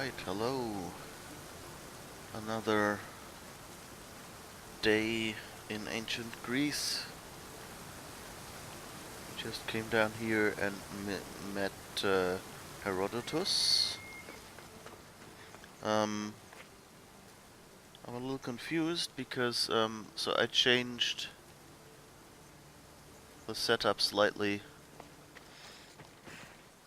Alright, hello. Another day in ancient Greece. We just came down here and met Herodotus. I'm a little confused because so I changed the setup slightly,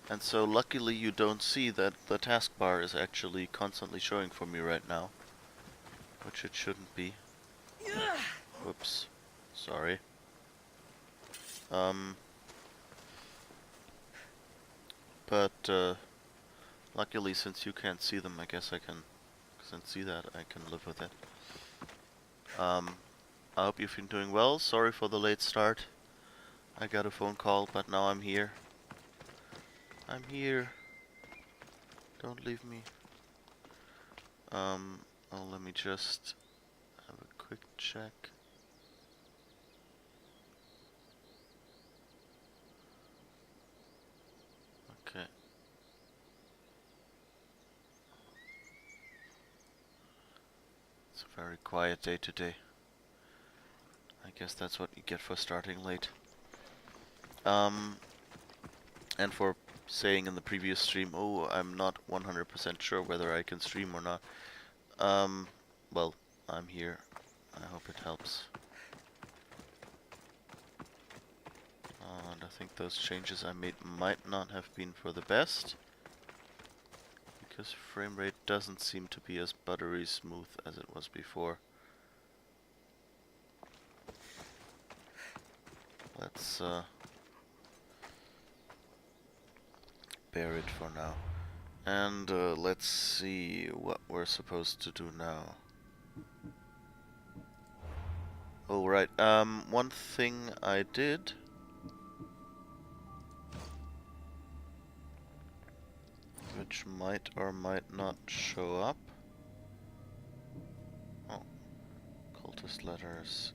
and so luckily you don't see that the taskbar is actually constantly showing for me right now, which it shouldn't be. Whoops, sorry. But luckily, since you can't see them, I guess I can see that I can live with it. I hope you've been doing well. Sorry for the late start. I got a phone call, but now I'm here. I'm here. Don't leave me. Oh, let me just have a quick check. Okay. It's a very quiet day today. I guess that's what you get for starting late. And for saying in the previous stream, oh, I'm not 100% sure whether I can stream or not. Well, I'm here. I hope it helps. And I think those changes I made might not have been for the best, because frame rate doesn't seem to be as buttery smooth as it was before. Let's bear it for now. And let's see what we're supposed to do now. Oh, right. One thing I did, which might or might not show up. Oh, cultist letters.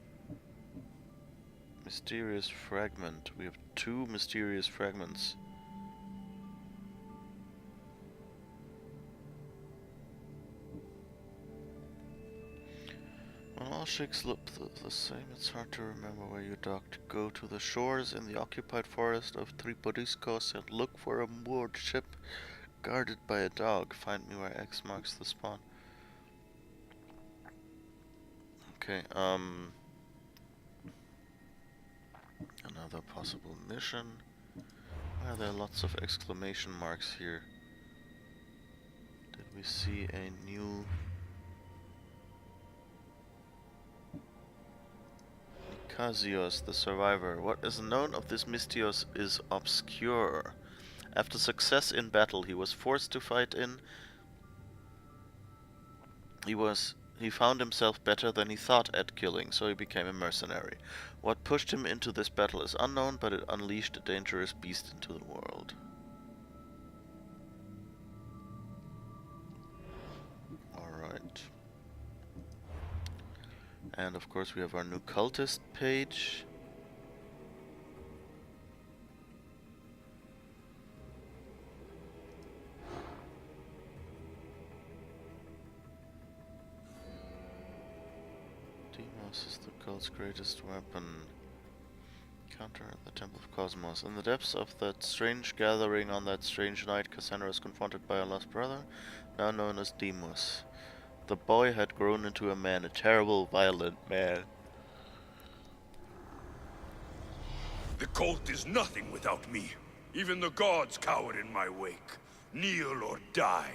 Mysterious fragment. We have 2 mysterious fragments. When all shakes look the same, it's hard to remember where you docked. Go to the shores in the occupied forest of Tripodiskos and look for a moored ship guarded by a dog. Find me where X marks the spawn. Okay, another possible mission. Why are there lots of exclamation marks here? Did we see a new... Nikasios, the survivor. What is known of this Mystios is obscure. After success in battle he was forced to fight in. He found himself better than he thought at killing, so he became a mercenary. What pushed him into this battle is unknown, but it unleashed a dangerous beast into the world. Alright. And of course we have our new cultist page. Deimos is the cult's greatest weapon. Counter at the Temple of Cosmos. In the depths of that strange gathering on that strange night, Cassandra is confronted by her lost brother, now known as Deimos. The boy had grown into a man, a terrible, violent man. The cult is nothing without me. Even the gods cower in my wake. Kneel or die.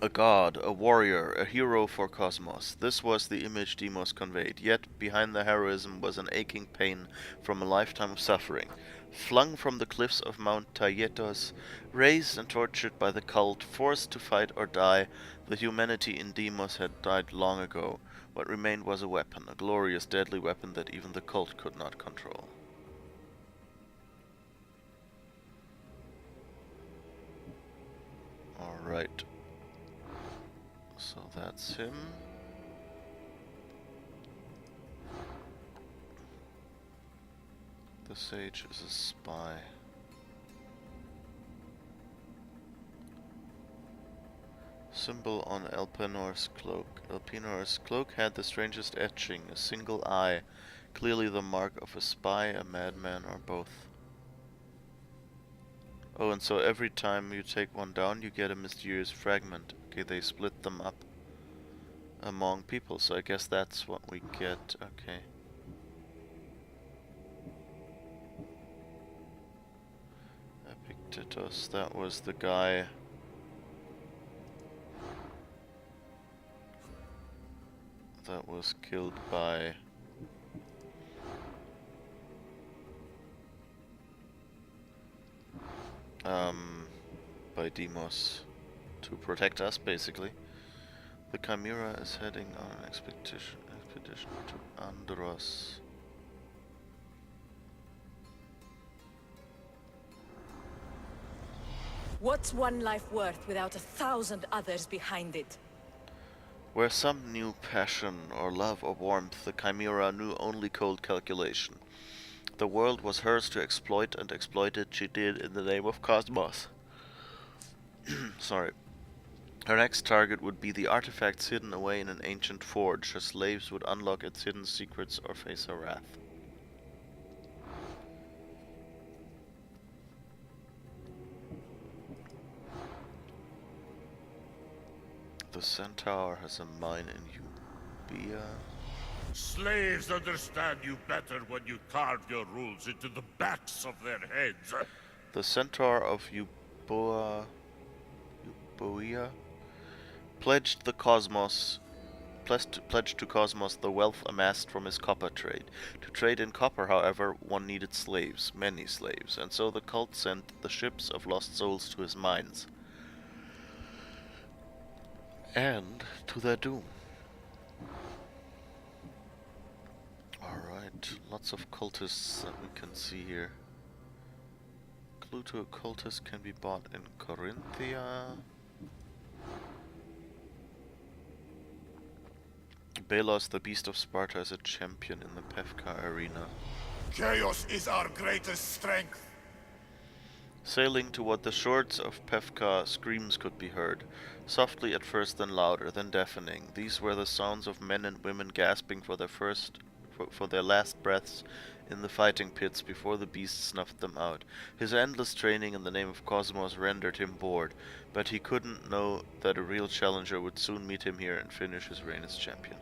A god, a warrior, a hero for Cosmos. This was the image Deimos conveyed, yet behind the heroism was an aching pain from a lifetime of suffering. Flung from the cliffs of Mount Taygetos, raised and tortured by the cult, forced to fight or die, the humanity in Deimos had died long ago. What remained was a weapon, a glorious, deadly weapon that even the cult could not control. Alright. So that's him. The sage is a spy. Symbol on Elpenor's cloak. Elpenor's cloak had the strangest etching, a single eye, clearly the mark of a spy, a madman, or both. Oh, and so every time you take one down, you get a mysterious fragment. Okay, they split them up among people, so I guess that's what we get. Okay. Epictetus, that was the guy. That was killed by Deimos to protect us, basically. The Chimera is heading on an expedition to Andros. What's one life worth without 1,000 others behind it? Where some knew passion or love or warmth, the Chimera knew only cold calculation. The world was hers to exploit, and exploit it she did in the name of Cosmos. Sorry. Her next target would be the artifacts hidden away in an ancient forge. Her slaves would unlock its hidden secrets or face her wrath. The centaur has a mine in Eubea. Slaves understand you better when you carve your rules into the backs of their heads. The centaur of Euboea pledged to Cosmos the wealth amassed from his copper trade. To trade in copper, however, one needed slaves, many slaves, and so the cult sent the ships of lost souls to his mines. And to their doom. Alright, lots of cultists that we can see here. Clue to a cultist can be bought in Corinthia. Belos, the beast of Sparta, is a champion in the Pefka arena. Chaos is our greatest strength. Sailing toward the shores of Pefka, screams could be heard, softly at first, then louder, then deafening. These were the sounds of men and women gasping for their last breaths in the fighting pits before the beast snuffed them out. His endless training in the name of Cosmos rendered him bored, but he couldn't know that a real challenger would soon meet him here and finish his reign as champion.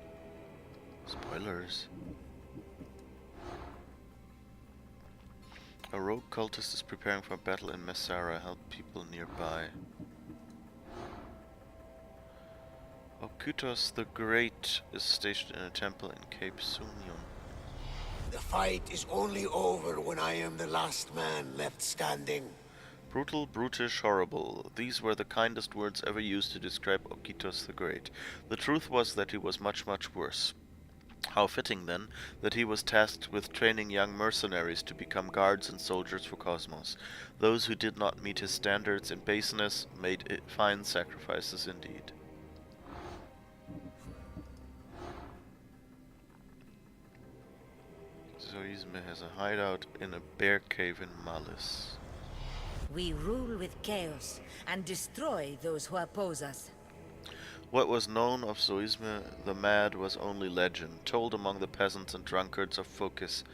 Spoilers. A rogue cultist is preparing for battle in Messara. Help people nearby. Okutos the Great is stationed in a temple in Cape Sunion. The fight is only over when I am the last man left standing. Brutal, brutish, horrible. These were the kindest words ever used to describe Okitos the Great. The truth was that he was much, much worse. How fitting, then, that he was tasked with training young mercenaries to become guards and soldiers for Cosmos. Those who did not meet his standards in baseness made fine sacrifices indeed. Zoisme has a hideout in a bear cave in Malis. We rule with chaos and destroy those who oppose us. What was known of Zoisme the Mad was only legend, told among the peasants and drunkards of Phokis.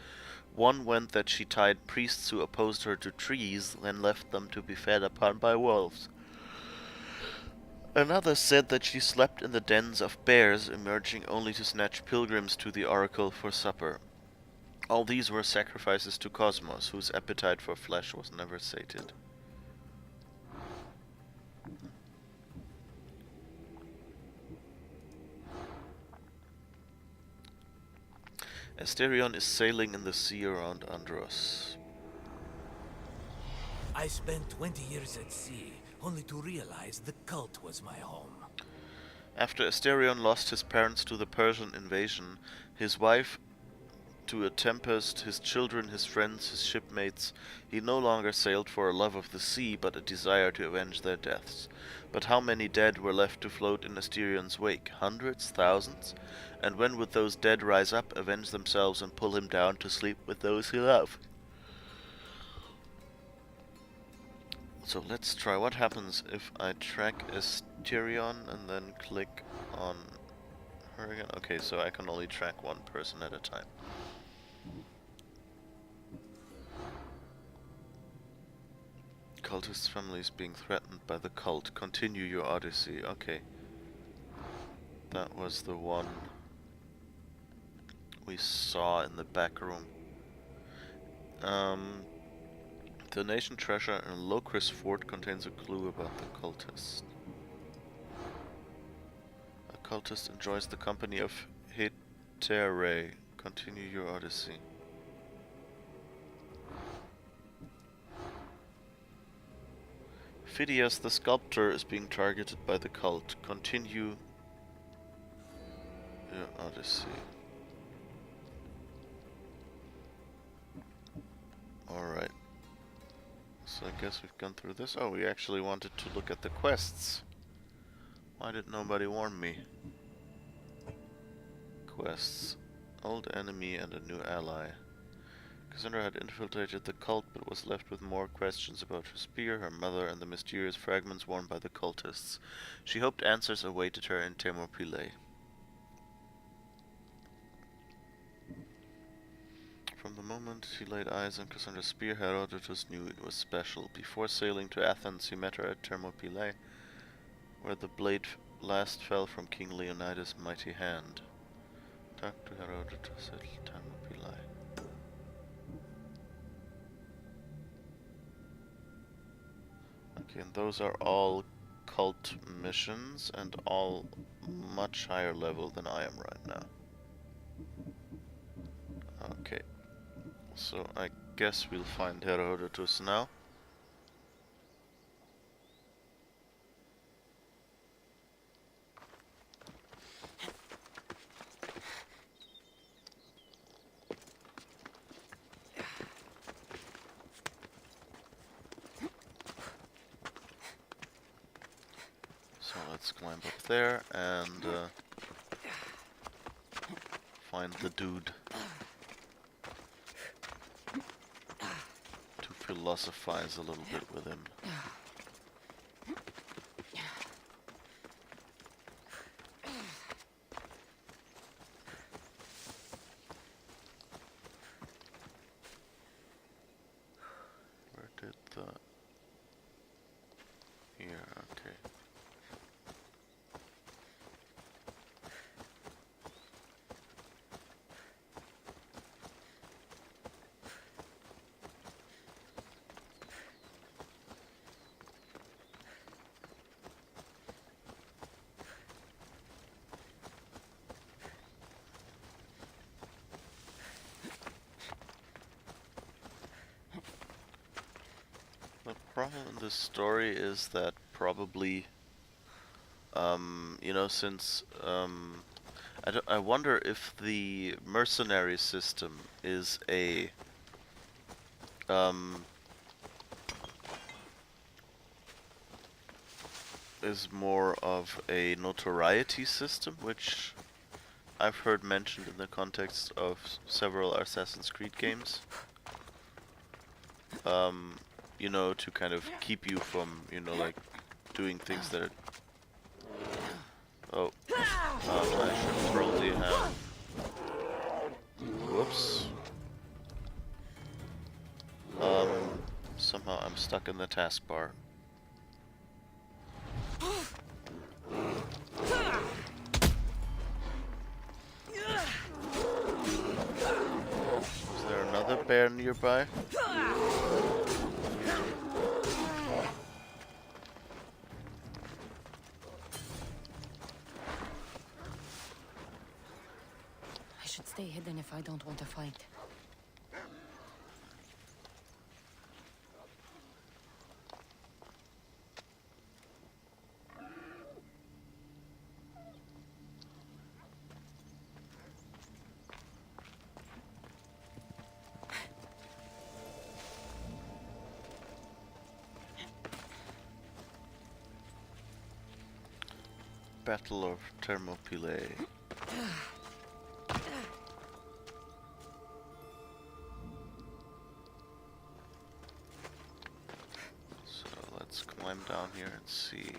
One went that she tied priests who opposed her to trees, then left them to be fed upon by wolves. Another said that she slept in the dens of bears, emerging only to snatch pilgrims to the oracle for supper. All these were sacrifices to Cosmos, whose appetite for flesh was never sated. Asterion is sailing in the sea around Andros. I spent 20 years at sea, only to realize the cult was my home. After Asterion lost his parents to the Persian invasion, his wife to a tempest, his children, his friends, his shipmates, he no longer sailed for a love of the sea, but a desire to avenge their deaths. But how many dead were left to float in Asterion's wake? Hundreds? Thousands? And when would those dead rise up, avenge themselves, and pull him down to sleep with those he loved? So let's try. What happens if I track Asterion and then click on her again? Okay, so I can only track one person at a time. Cultist families being threatened by the cult. Continue your Odyssey. Okay. That was the one we saw in the back room. Donation treasure in Locris Fort contains a clue about the cultist. A cultist enjoys the company of Hetere. Continue your Odyssey. Phidias the sculptor is being targeted by the cult. Continue your Odyssey. Alright. So I guess we've gone through this. Oh, we actually wanted to look at the quests. Why did nobody warn me? Quests. Old enemy and a new ally. Cassandra had infiltrated the cult, but was left with more questions about her spear, her mother, and the mysterious fragments worn by the cultists. She hoped answers awaited her in Thermopylae. From the moment he laid eyes on Cassandra's spear, Herodotus knew it was special. Before sailing to Athens, he met her at Thermopylae, where the blade last fell from King Leonidas' mighty hand. Talk to Herodotus at Thermopylae. Okay, and those are all cult missions, and all much higher level than I am right now. Okay. So I guess we'll find Herodotus now. So let's climb up there and find the dude to philosophize a little bit with him. Where did the... Here, okay. The problem in this story is that probably, you know, since, I wonder if the mercenary system is a, is more of a notoriety system, which I've heard mentioned in the context of several Assassin's Creed games. You know, to kind of keep you from, you know, like, doing things that are... Oh. I should probably have... Whoops. Somehow I'm stuck in the taskbar. Is there another bear nearby? I should stay hidden if I don't want to fight. Battle of Thermopylae. So down here and see.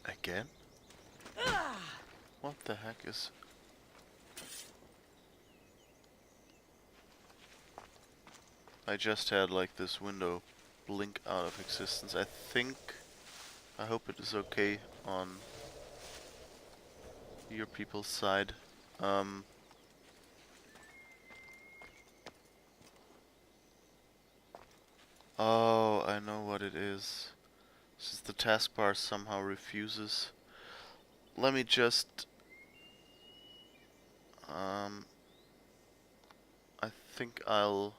Again? What the heck is... I just had like this window blink out of existence. I hope it is okay on your people's side. Oh, I know what it is. Since the taskbar somehow refuses. Let me just... I think I'll...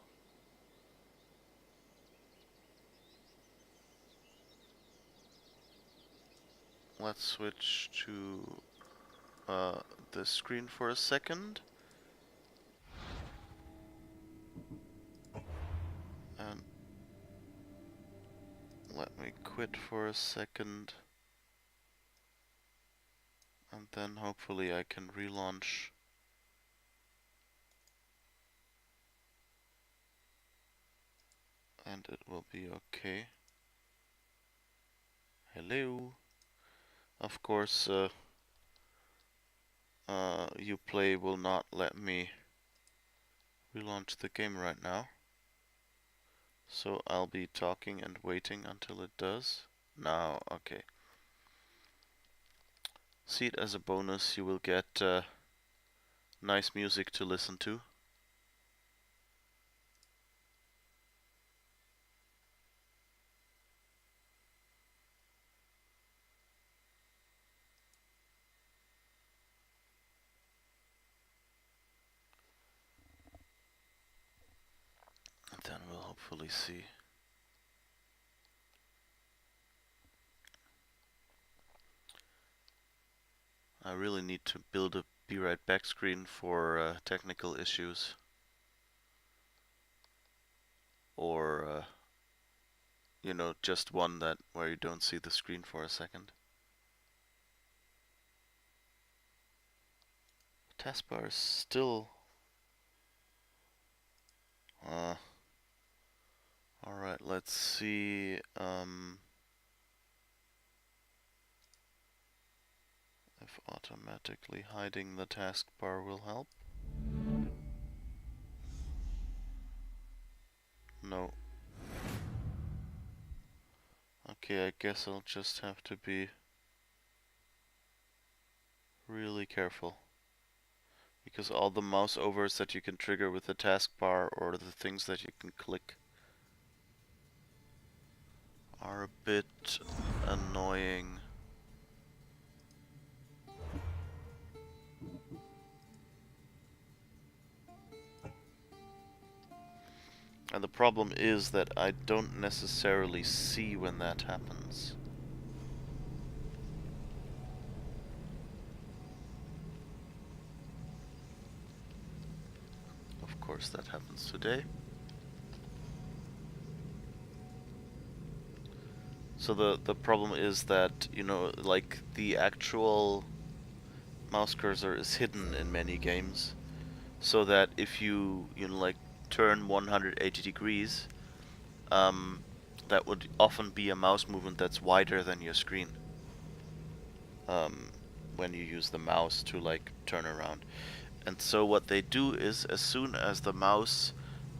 Let's switch to the screen for a second. And let me quit for a second. And then hopefully I can relaunch. And it will be okay. Hello. Of course, Uplay will not let me relaunch the game right now. So I'll be talking and waiting until it does. Now, okay. See it as a bonus, you will get nice music to listen to. And then we'll hopefully see. I really need to build a Be Right Back screen for technical issues. Or, you know, just one that where you don't see the screen for a second. Taskbar is still... Alright, let's see... if automatically hiding the taskbar will help. No. Okay, I guess I'll just have to be really careful. Because all the mouse overs that you can trigger with the taskbar or the things that you can click are a bit annoying. And the problem is that I don't necessarily see when that happens. Of course that happens today. So the problem is that, you know, like the actual mouse cursor is hidden in many games. So that if you know, like turn 180 degrees, that would often be a mouse movement that's wider than your screen. When you use the mouse to like turn around. And so what they do is, as soon as the mouse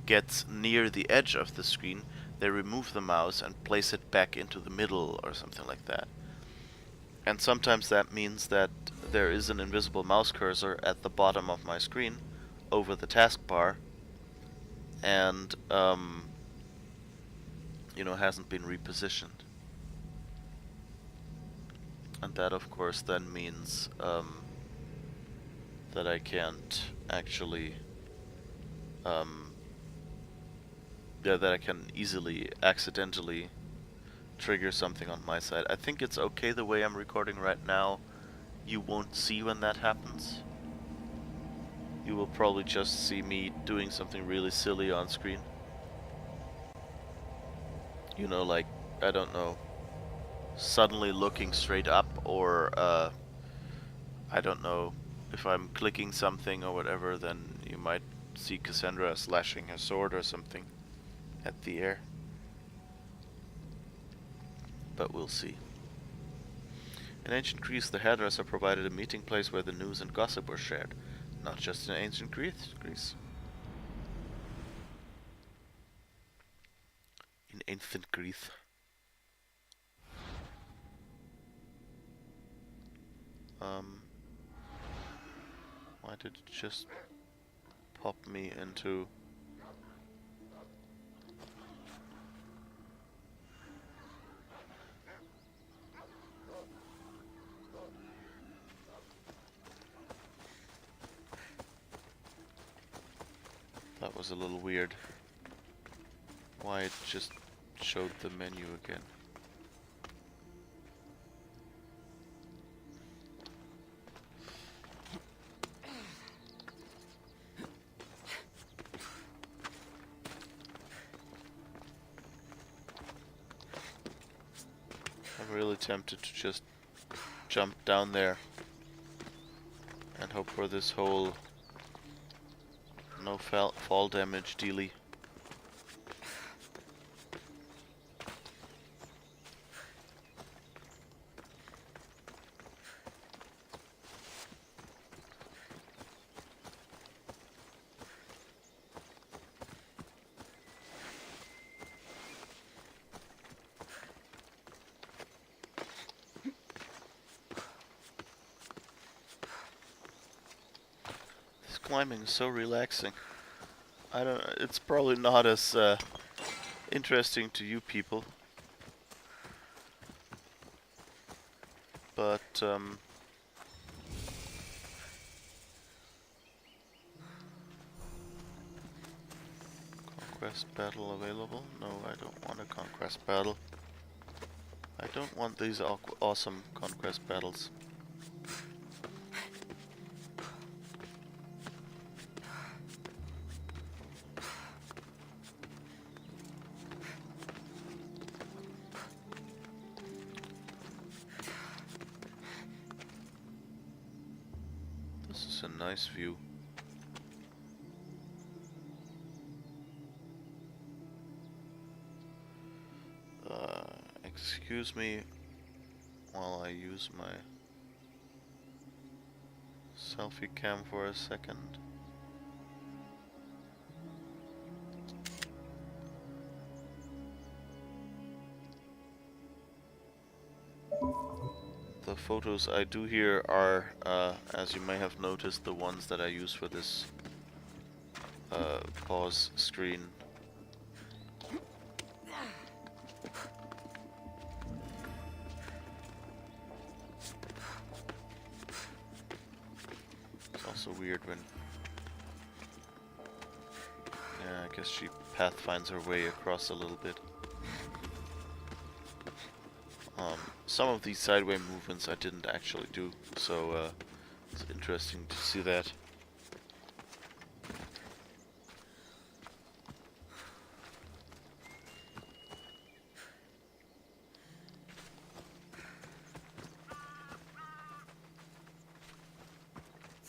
gets near the edge of the screen, they remove the mouse and place it back into the middle or something like that. And sometimes that means that there is an invisible mouse cursor at the bottom of my screen over the taskbar, and you know, hasn't been repositioned. And that of course then means that I can't actually that I can easily accidentally trigger something on my side. I think it's okay the way I'm recording right now. You won't see when that happens. you will probably just see me doing something really silly on screen. You know, like, I don't know, suddenly looking straight up, or I don't know, if I'm clicking something or whatever, then you might see Cassandra slashing her sword or something at the air. But we'll see. In ancient Greece, the hairdresser provided a meeting place where the news and gossip were shared. Not just in ancient Greece. In ancient Greece. Why did it just pop me into... That was a little weird. Why it just showed the menu again. I'm really tempted to just jump down there and hope for this whole no fall damage dealy. This climbing is so relaxing. I don't. It's probably not as interesting to you people, but conquest battle available? No, I don't want a conquest battle. I don't want these awesome conquest battles. This is a nice view. Excuse me while I use my selfie cam for a second. The photos I do here are, as you may have noticed, the ones that I use for this pause screen. It's also weird when... Yeah, I guess she pathfinds her way across a little bit. Some of these sideway movements I didn't actually do, so it's interesting to see that.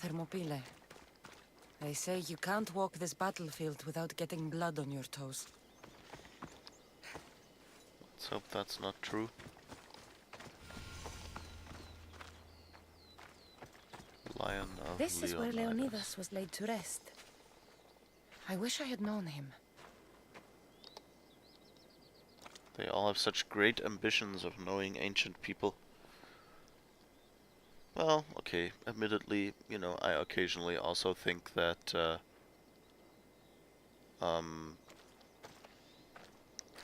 Thermopyle. They say you can't walk this battlefield without getting blood on your toes. Let's hope that's not true. Lion of This is where Leonidas. Leonidas was laid to rest. I wish I had known him. They all have such great ambitions of knowing ancient people. Well, okay, admittedly, you know, I occasionally also think that, that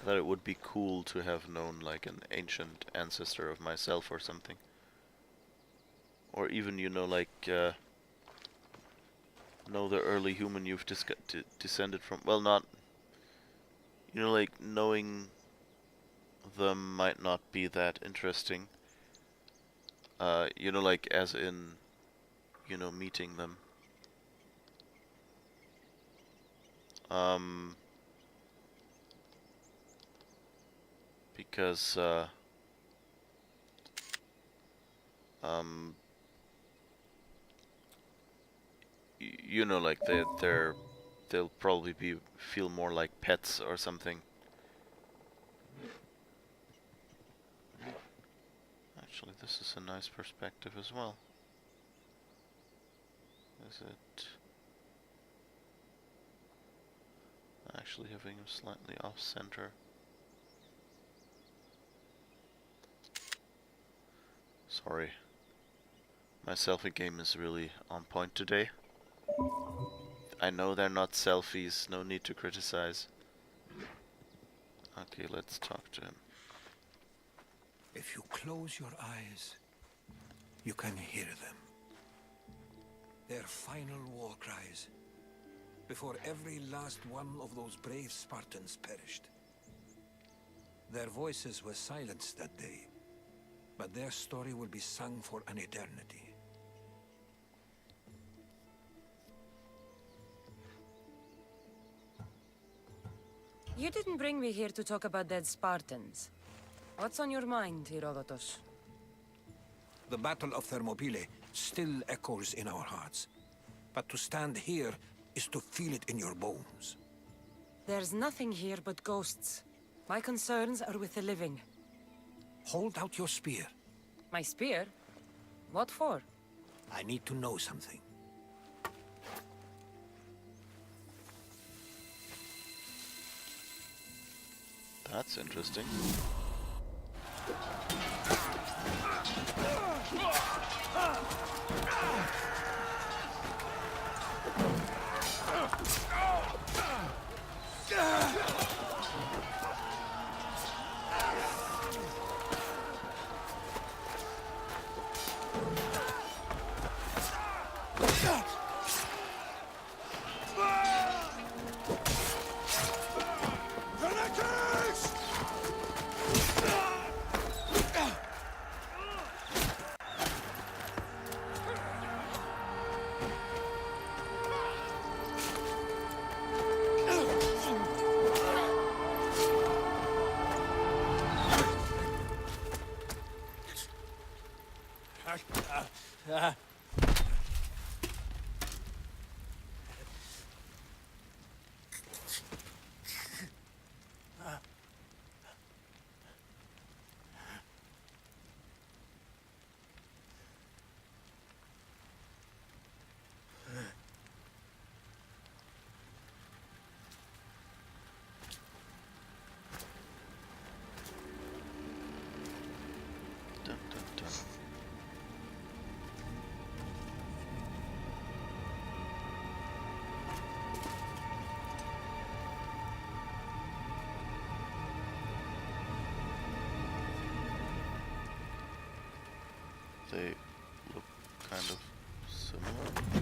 it would be cool to have known, like, an ancient ancestor of myself or something. Or even, you know, like, know the early human you've descended from. Well, not, you know, like, knowing them might not be that interesting. You know, like, as in, you know, meeting them. Um, because um, you know, like they'll probably feel more like pets or something. Actually, this is a nice perspective as well. Is it actually having him slightly off center? Sorry, my selfie game is really on point today. I know they're not selfies, no need to criticize. Okay, let's talk to him. If you close your eyes, you can hear them. Their final war cries, before every last one of those brave Spartans perished. Their voices were silenced that day, but their story will be sung for an eternity. You didn't bring me here to talk about dead Spartans. What's on your mind, Herodotus? The Battle of Thermopylae still echoes in our hearts. But to stand here is to feel it in your bones. There's nothing here but ghosts. My concerns are with the living. Hold out your spear. My spear? What for? I need to know something. That's interesting. Dun, dun, dun. They look kind of similar.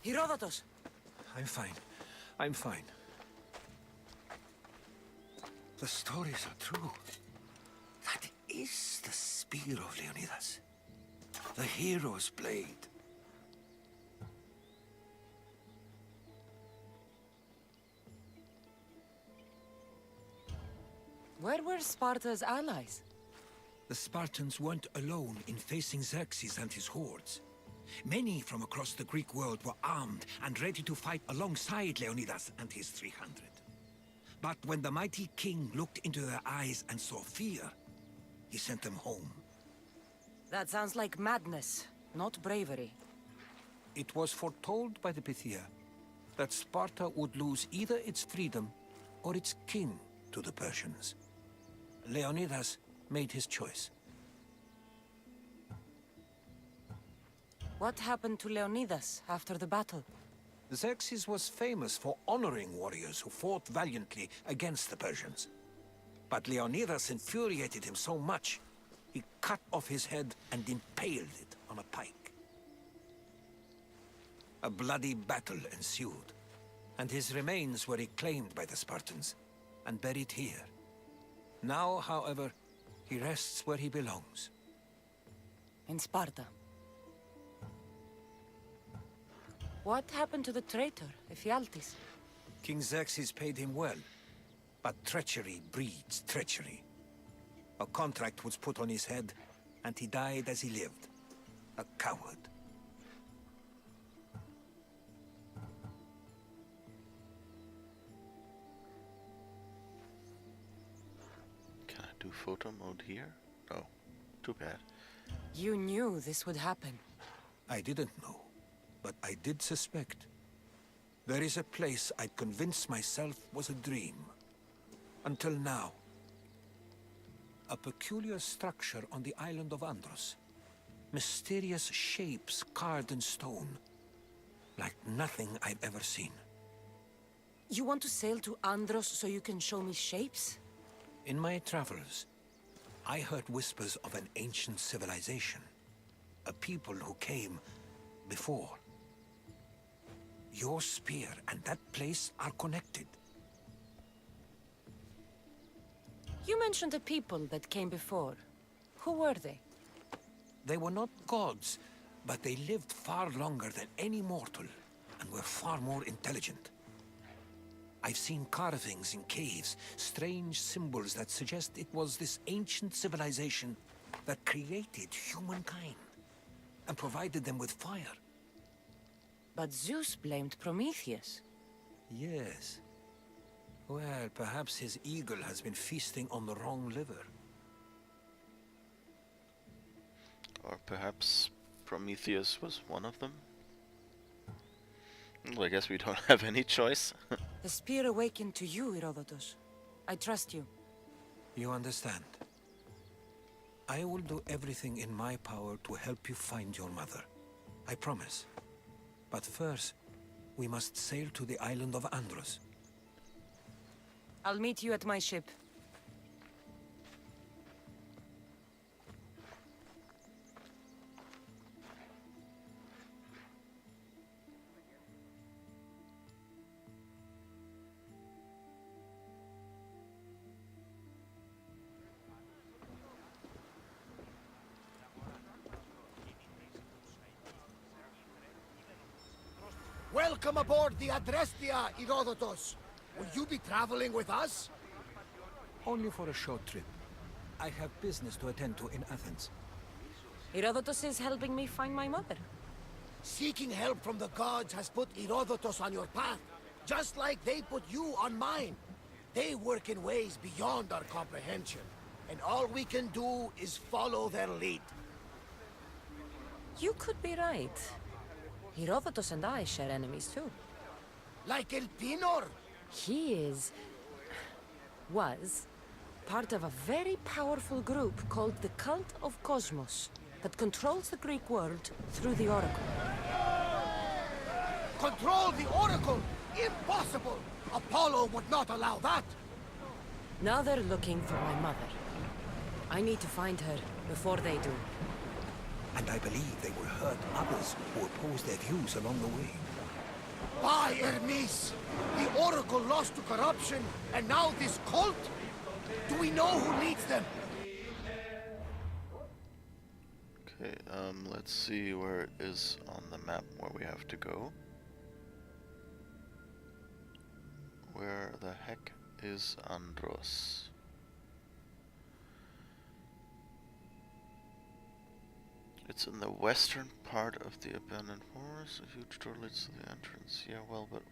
Herodotus! I'm fine. I'm fine. The stories are true. That is the spear of Leonidas. The hero's blade. Where were Sparta's allies? The Spartans weren't alone in facing Xerxes and his hordes. Many from across the Greek world were armed and ready to fight alongside Leonidas and his 300. But when the mighty king looked into their eyes and saw fear, he sent them home. That sounds like madness, not bravery. It was foretold by the Pythia that Sparta would lose either its freedom or its king to the Persians. Leonidas made his choice. What happened to Leonidas after the battle? Xerxes was famous for honoring warriors who fought valiantly against the Persians. But Leonidas infuriated him so much, he cut off his head and impaled it on a pike. A bloody battle ensued, and his remains were reclaimed by the Spartans and buried here. Now, however, he rests where he belongs. In Sparta. What happened to the traitor, Ephialtes? King Xerxes paid him well, but treachery breeds treachery. A contract was put on his head, and he died as he lived. A coward. Can I do photo mode here? No. Too bad. You knew this would happen. I didn't know, but I did suspect. There is a place I'd convinced myself was a dream. Until now. A peculiar structure on the island of Andros. Mysterious shapes carved in stone. Like nothing I've ever seen. You want to sail to Andros so you can show me shapes? In my travels, I heard whispers of an ancient civilization. A people who came before. Your spear and that place are connected. You mentioned a people that came before. Who were they? They were not gods, but they lived far longer than any mortal, and were far more intelligent. I've seen carvings in caves, strange symbols that suggest it was this ancient civilization that created humankind, and provided them with fire. But Zeus blamed Prometheus. Yes. Well, perhaps his eagle has been feasting on the wrong liver. Or perhaps Prometheus was one of them? Well, I guess we don't have any choice. The spear awakened to you, Herodotus. I trust you. You understand. I will do everything in my power to help you find your mother. I promise. But first, we must sail to the island of Andros. I'll meet you at my ship. Welcome aboard the Adrestia, Herodotus. Will you be traveling with us? Only for a short trip. I have business to attend to in Athens. Herodotus is helping me find my mother. Seeking help from the gods has put Herodotus on your path, just like they put you on mine. They work in ways beyond our comprehension, and all we can do is follow their lead. You could be right. Herodotus and I share enemies too. Like El Pinor. He was part of a very powerful group called the Cult of Cosmos that controls the Greek world through the Oracle. Control the Oracle? Impossible! Apollo would not allow that! Now they're looking for my mother. I need to find her before they do. And I believe they will hurt others who oppose their views along the way. By Hermes! The Oracle lost to corruption, and now this cult? Do we know who leads them? Okay, let's see where it is on the map where we have to go. Where the heck is Andros? It's in the western part of the abandoned forest. A huge door leads to the entrance. Yeah, well, but...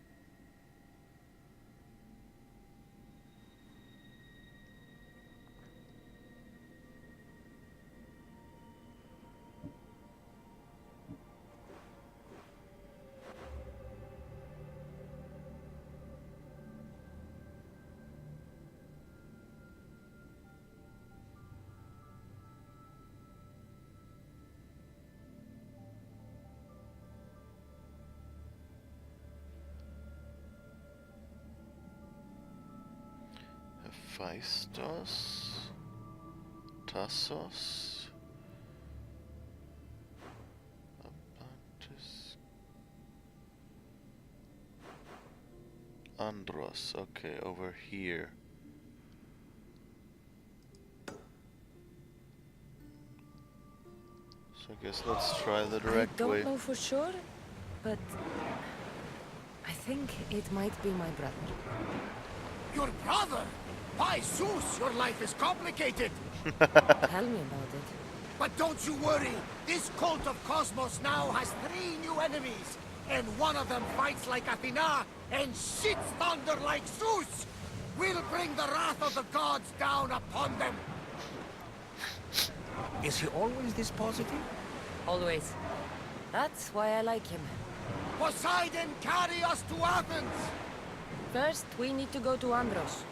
Phaistos? Tassos? Abantis? Andros, okay, over here. So I guess let's try the direct I way. don't know for sure, but I think it might be my brother. Your brother? By Zeus, your life is complicated. Tell me about it. But don't you worry. This cult of Cosmos now has 3 new enemies. And one of them fights like Athena and shits thunder like Zeus. We'll bring the wrath of the gods down upon them. Is he always this positive? Always. That's why I like him. Poseidon, carry us to Athens. First, we need to go to Andros.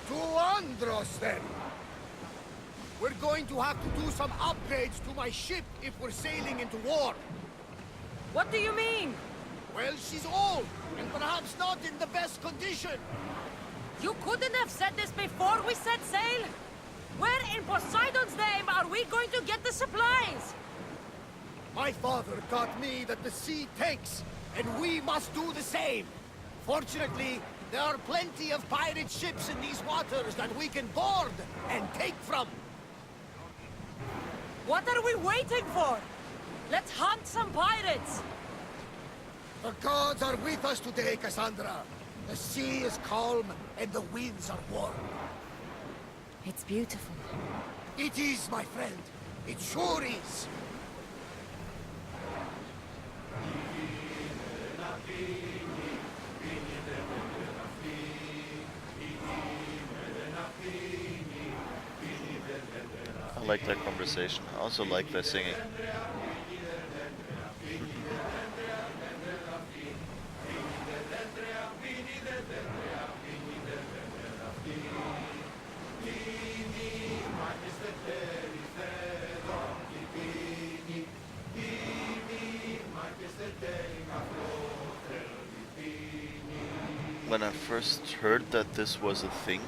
To Andros, then. We're going to have to do some upgrades to my ship if we're sailing into war. What do you mean? Well, she's old, and perhaps not in the best condition. You couldn't have said this before we set sail? Where in Poseidon's name are we going to get the supplies? My father taught me that the sea takes, and we must do the same. Fortunately, there are plenty of pirate ships in these waters that we can board and take from. What are we waiting for? Let's hunt some pirates! The gods are with us today, Cassandra. The sea is calm, and the winds are warm. It's beautiful. It is, my friend. It sure is. I like that conversation. I also like their singing. When I first heard that this was a thing,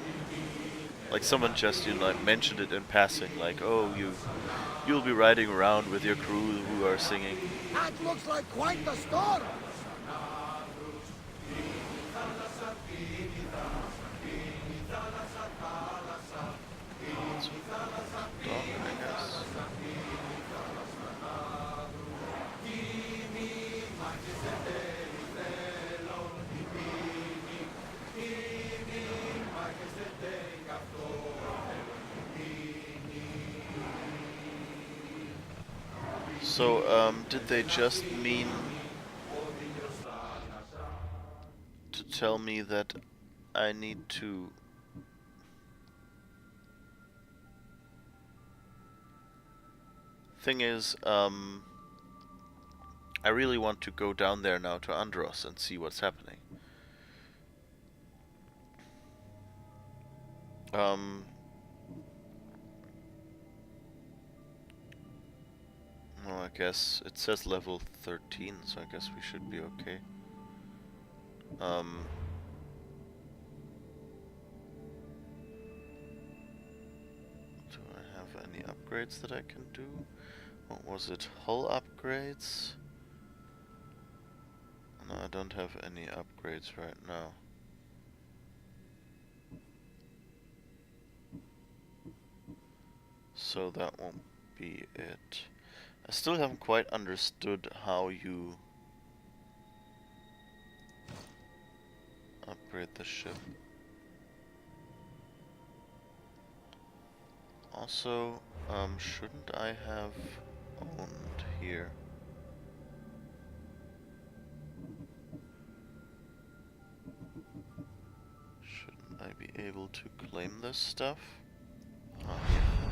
like someone just, you know, like mentioned it in passing, like, oh, you'll be riding around with your crew who are singing. That looks like quite the storm. It's a dog, I guess. So, did they just mean to tell me that I need to thing is, I really want to go down there now to Andros and see what's happening. Well, I guess it says level 13, so I guess we should be okay. Do I have any upgrades that I can do? What was it? Hull upgrades? No, I don't have any upgrades right now. So that won't be it. I still haven't quite understood how you upgrade the ship. Also, shouldn't I have owned here? Shouldn't I be able to claim this stuff?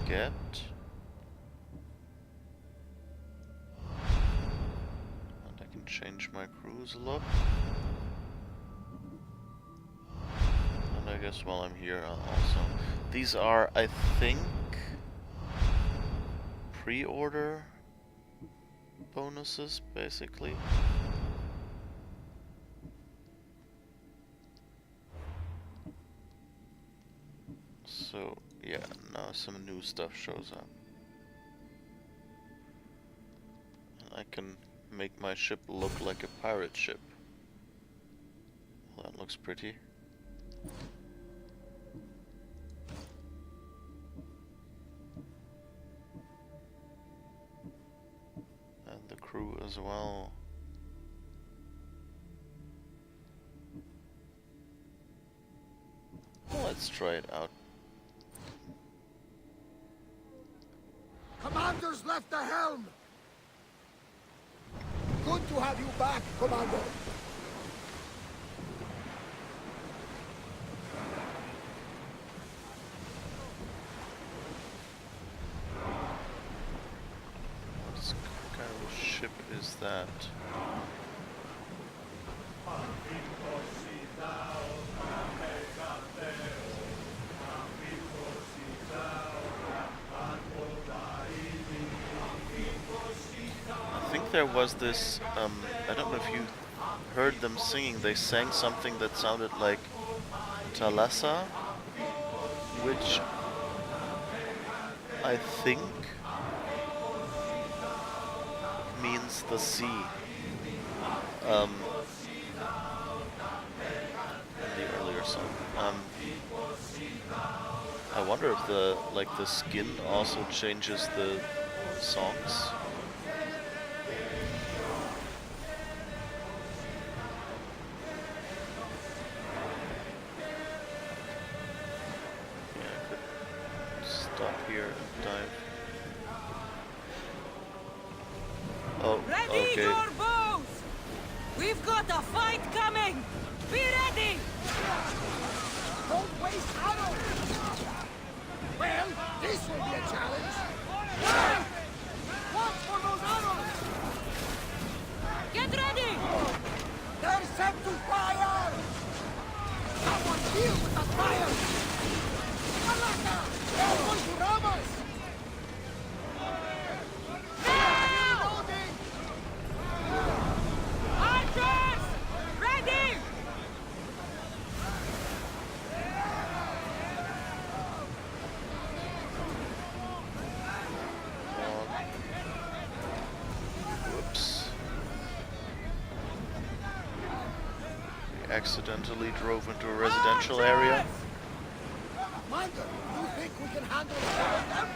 Get. And I can change my cruise look. And I guess while I'm here, I'll also... These are, I think, pre-order bonuses, basically. So So, yeah, now some new stuff shows up. And I can make my ship look like a pirate ship. Well, that looks pretty. And the crew as well. Let's try it out. Commander's left the helm! Good to have you back, Commander. What kind of a ship is that? I think there was this, I don't know if you heard them singing, they sang something that sounded like Thalassa, which I think means the sea. In the earlier song. I wonder if the skin also changes the songs. Yeah, I could stop here and dive. Oh, Ready okay. your bows! We've got a fight coming! Be ready! Don't waste arrows! Well, this will be a challenge. Watch for those arrows! Get ready! They're set to fire! Someone deal with the fire! Alaka! They're going to ram us! Reloading! Archers! Ready! Whoops. We accidentally drove into a residential area. Commander, you think we can handle all of them?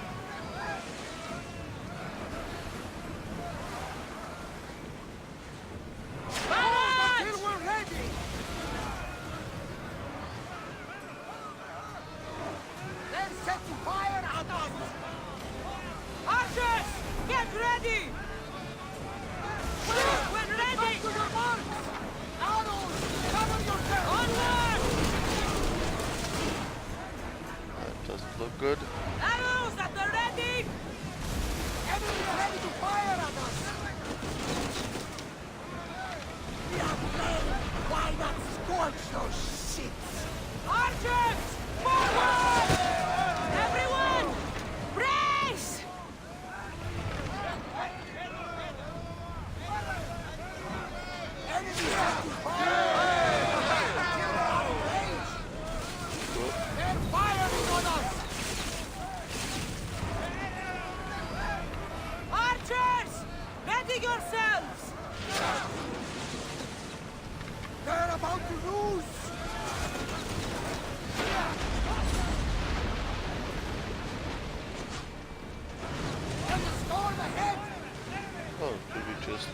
Hold until we're ready! They're set to fire at us! Archers! Get ready! Shoot when ready! Back to your marks! Arrows! Cover yourself! Onward! That doesn't look good. Arrows at the ready! Enemy ready to fire at us! We have flame! Why not scorch those shits? Archers! Forward! Everyone! Brace! Enemy set to fire! Until they're out of range! They're firing on us! Archers! Ready yourselves! They're about to lose! There's a storm ahead! Oh, did we just...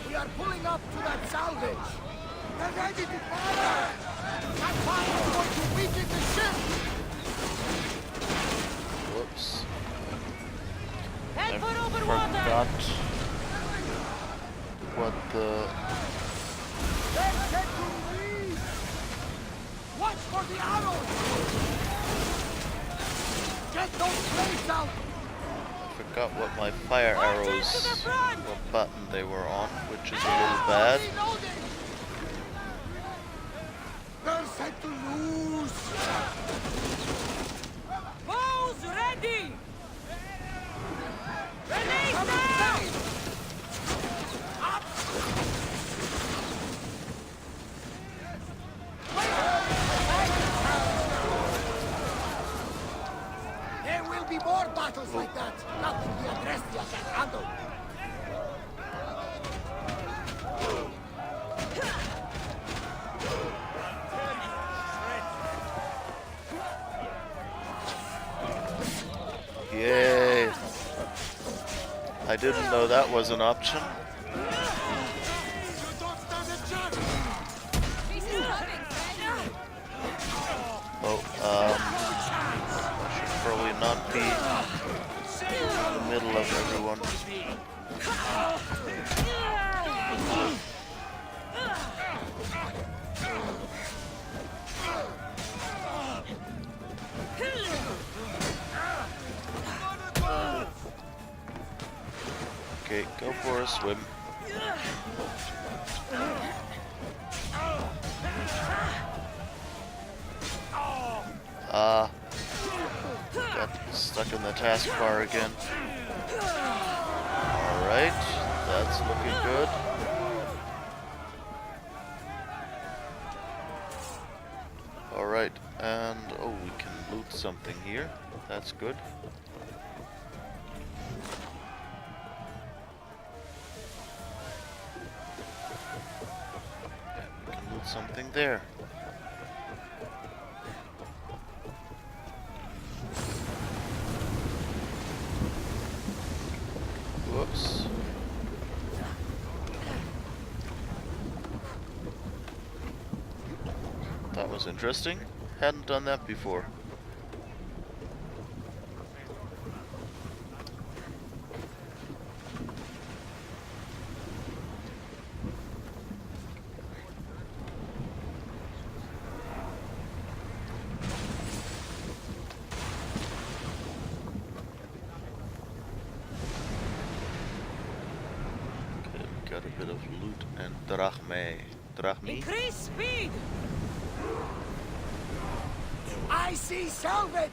We are pulling up to that salvage! They're ready to fire! That fire is going to weaken the ship! Whoops. Head I for open water! forgot what the... They're set to release! Watch for the arrows! Get those blades out! I forgot what my fire Archers arrows, to the front! what button they were on, which is a little bad. Reloading! They're set to lose! Bows ready! Release Cover them! blade! Up! will be more battles like that. Nothing the Adrestia can handle. Yay! I didn't know that was an option. Oh, I should probably not be in the middle of everyone. Okay, go for a swim. Got stuck in the taskbar again. Alright, that's looking good. Alright, and oh, we can loot something here. That's good. We can loot something there. Whoops. That was interesting. Hadn't done that before. Got a bit of loot and drachme. Drachme? Increase speed! I see salvage!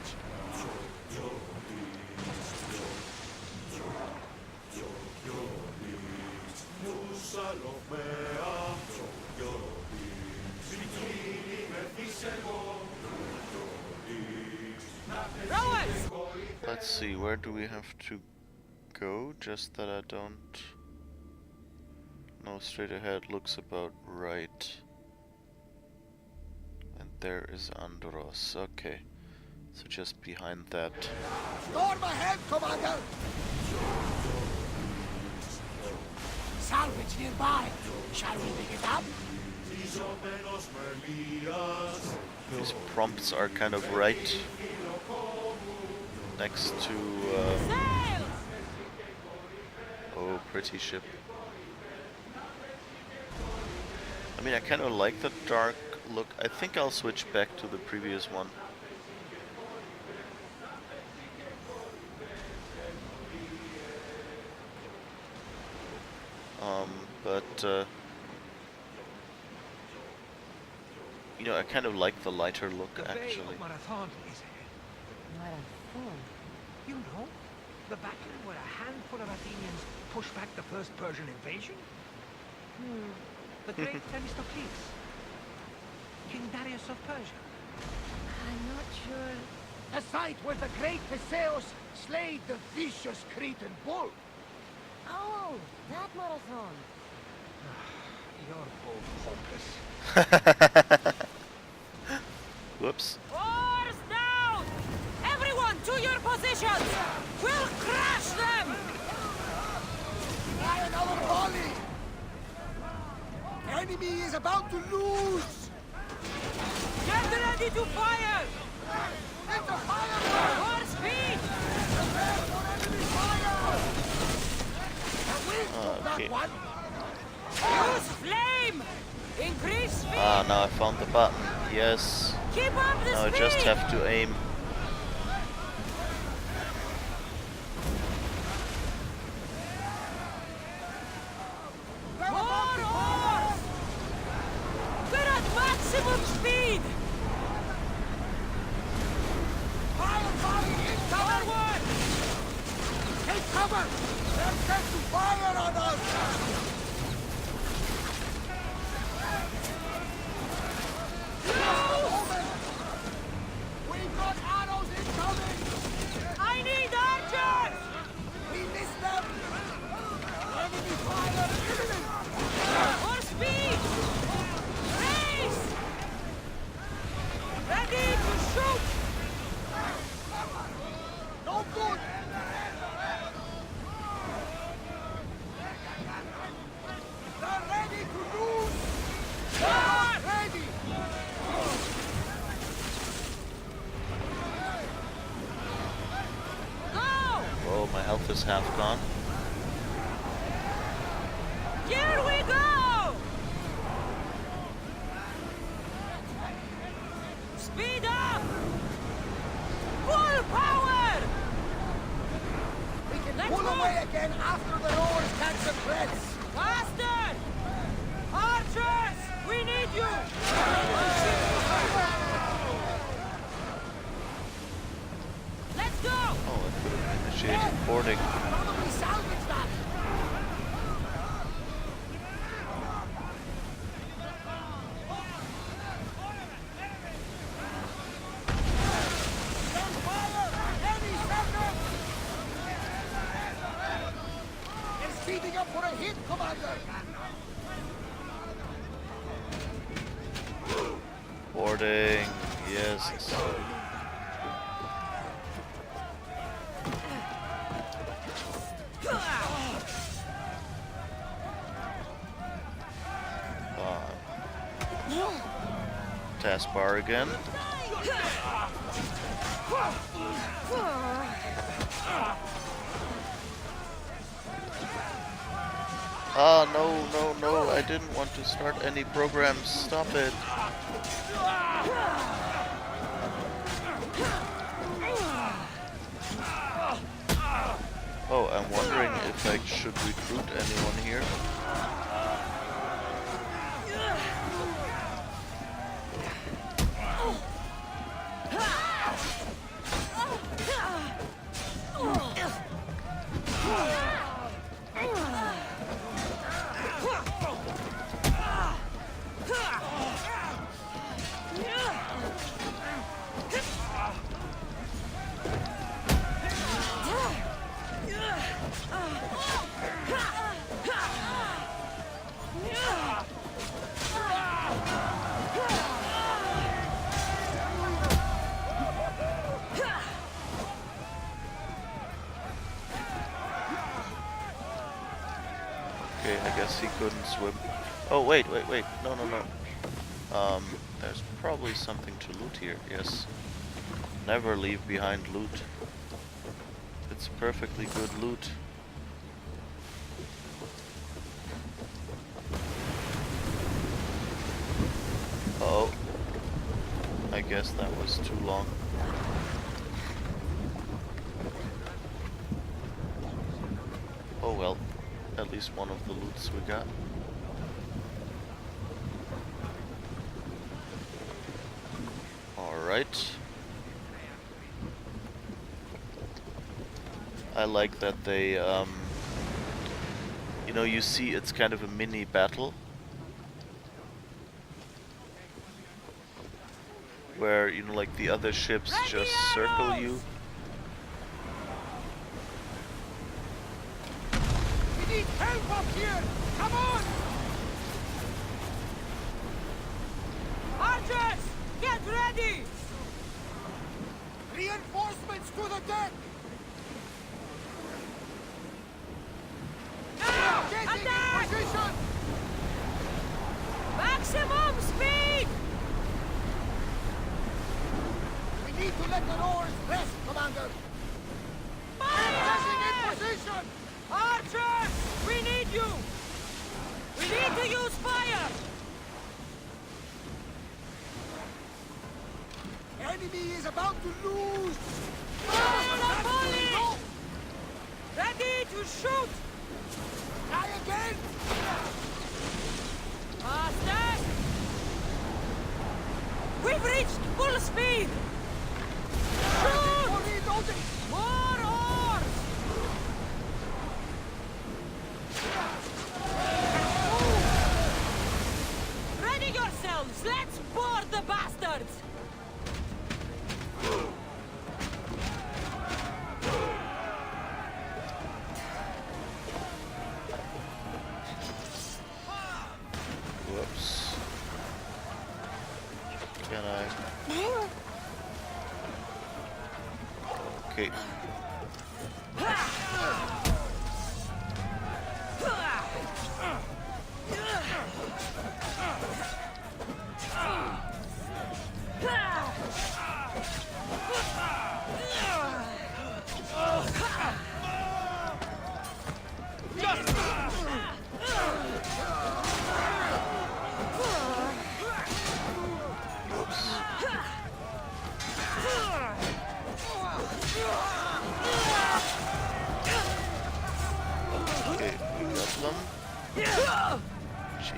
Rowers! Let's see, where do we have to go? Just that I don't... No, straight ahead looks about right. And there is Andros. Okay. So just behind that. Storm ahead, Commander! Salvage nearby. Shall we pick it up? These prompts are kind of right next to... Oh, pretty ship. I mean, I kind of like the dark look. I think I'll switch back to the previous one. But you know, I kind of like the lighter look, actually. Marathon is ahead. Marathon. You know, the battle where a handful of Athenians pushed back the first Persian invasion? The great Themistocles, King Darius of Persia. I'm not sure. The site where the great Theseus slayed the vicious Cretan bull. Oh, that marathon. You're both hopeless. Whoops. Oars down! Everyone to your positions! We'll crash them! Try another volley! Enemy is about to lose! Get ready to fire! It's a fire! More speed! Prepare for enemy fire! Okay. That one! Use flame! Increase speed! Ah, now I found the button. Yes. Keep up the Now I speed! just have to aim. More oars! We're at maximum speed! Fire volley incoming! Forward! Take cover! They're set to fire on us! We've got arrows incoming! I need good! They're ready to lose! Ready! Oh, my health is half gone. Here we go! Speed up! Full power! We can Let's pull move. away again after the roars catch some breaths! Faster! Archers! We need you! Let's go! Oh, I could have initiated boarding. Probably salvage that! Stand fire! Enemy second! It's speeding up for a hit, Commander! Boarding. Yes. Taskbar again. Ah, no, I didn't want to start any programs. Stop it. Oh, I'm wondering if I should recruit anyone here. Okay, I guess he couldn't swim. Oh, wait. No. There's probably something to loot here. Yes. Never leave behind loot. It's perfectly good loot. Oh. I guess that was too long. Oh well. At least one of the loots we got. Alright. I like that they, you know, you see it's kind of a mini battle. Where, you know, like the other ships just circle you. We need help up here! Come on! Archers! Get ready! Reinforcements to the deck! Now! Getting in Attack! position! Maximum speed! We need to let the oars rest, Commander! Getting in position! Archers! We need you! We need to use fire! Enemy is about to lose! Fire the That's volley! go! Ready to shoot! Try again! Faster! We've reached full speed! Shoot! For reloading! More oars! Ready yourselves! Let's board the bastards! Whoops. Can I? Okay. Okay, we got them.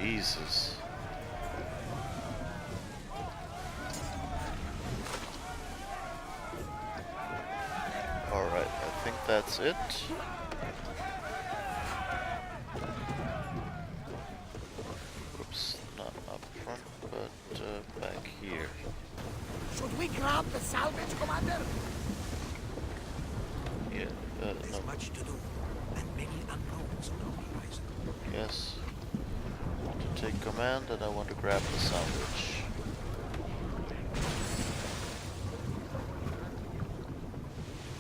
Jesus. Alright, I think that's it. Oops, not up front, but back here. Should we grab the salvage, Commander? Yeah, There's no, much to do, and many unknowns on the horizon. yes. I want to take command and I want to grab the salvage.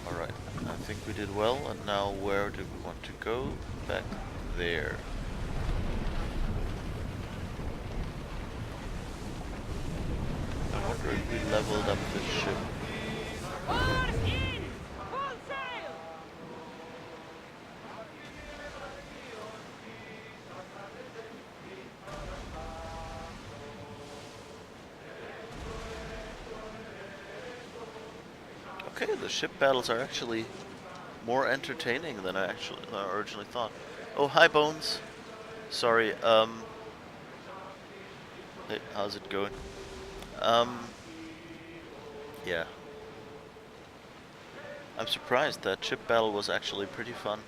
Alright, I think we did well, and now where do we want to go? Back there. I wonder if we leveled up the ship. Okay, the ship battles are actually more entertaining than I originally thought. Oh, hi Bones. Sorry, hey, how's it going? Yeah. I'm surprised that ship battle was actually pretty fun.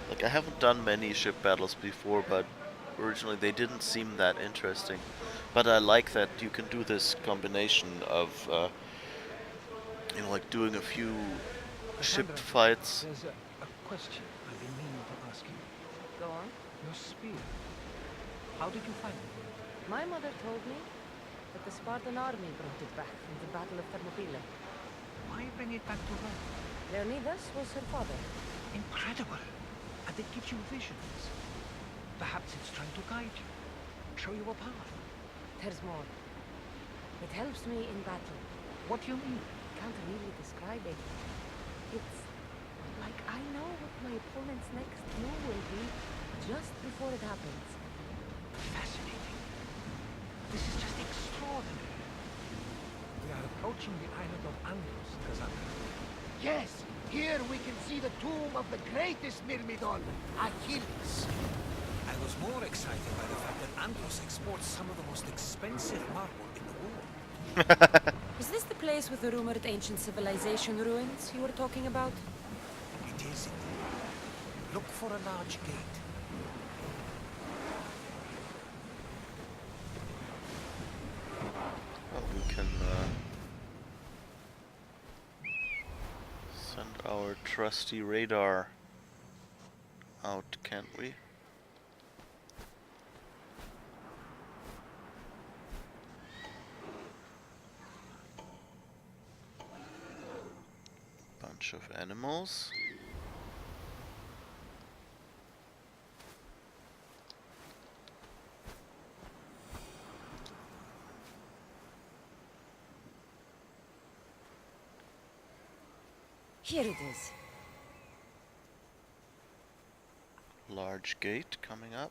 Like, I haven't done many ship battles before, but originally they didn't seem that interesting. But I like that you can do this combination of, like doing a few ship fights. There's a question I've been meaning to ask you. Go on. Your spear. How did you find it? My mother told me that the Spartan army brought it back from the Battle of Thermopylae. Why bring it back to her? Leonidas was her father. Incredible. And it gives you visions. Perhaps it's trying to guide you, show you a path. There's more. It helps me in battle. What do you mean? Can't really describe it. It's like I know what my opponent's next move will be just before it happens. Fascinating. This is just extraordinary. We are approaching the island of Andros, Cassandra. Yes, here we can see the tomb of the greatest Myrmidon, Achilles. I was more excited by the fact that Andros exports some of the most expensive marble in the world. Is this the place with the rumored ancient civilization ruins you were talking about? It is indeed. Look for a large gate. Well, we can send our trusty radar out, can't we? Bunch of animals. Here it is. Large gate coming up.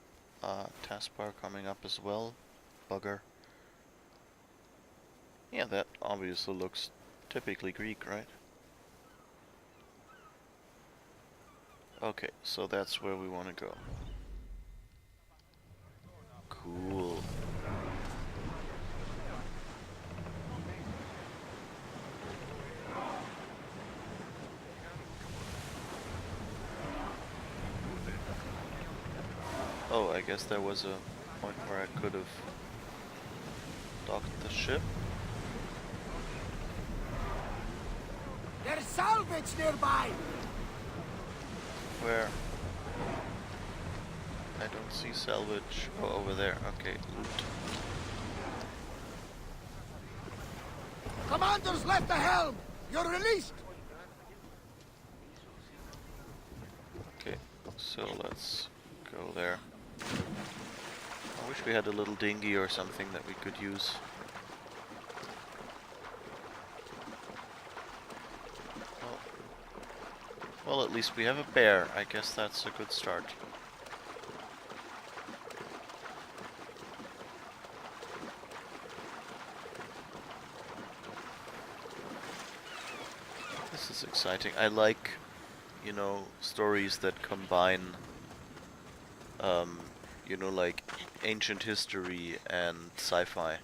Taskbar coming up as well. Bugger. Yeah, that obviously looks typically Greek, right? Okay, so that's where we want to go. Cool. Oh, I guess there was a point where I could have docked the ship. There's salvage nearby! Where? I don't see salvage. Oh, over there. Okay, loot. Commander's left the helm! You're released! So let's go there. I wish we had a little dinghy or something that we could use. Well, well, at least we have a bear. I guess that's a good start. This is exciting. I like, you know, stories that combine, you know, like ancient history and sci-fi.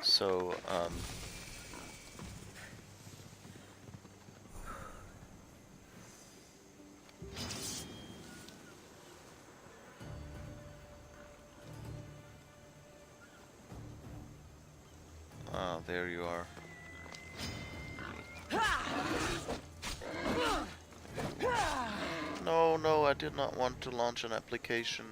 So, ah, there you are. No, no, I did not want to launch an application.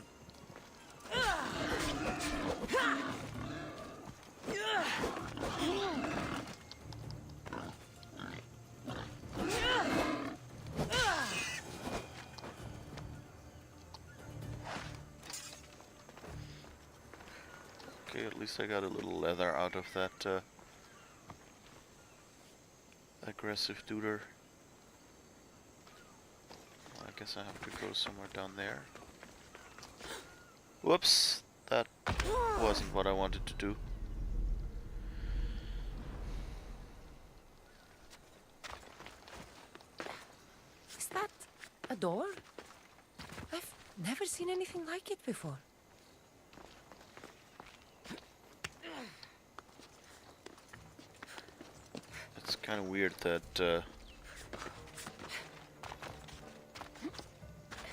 Okay, at least I got a little leather out of that aggressive duder. I guess I have to go somewhere down there. Whoops! That wasn't what I wanted to do. Is that a door? I've never seen anything like it before. It's kind of weird that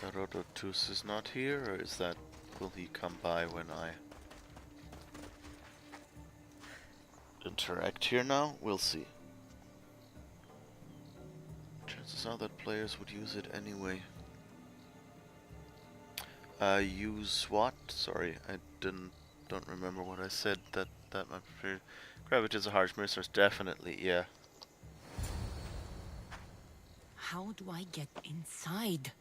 Herodotus is not here, or is that... will he come by when I interact here now? We'll see. Chances are that players would use it anyway. Use what? Sorry, I don't remember what I said. That my preferred... Gravity is a harsh mistress, definitely, yeah. How do I get inside?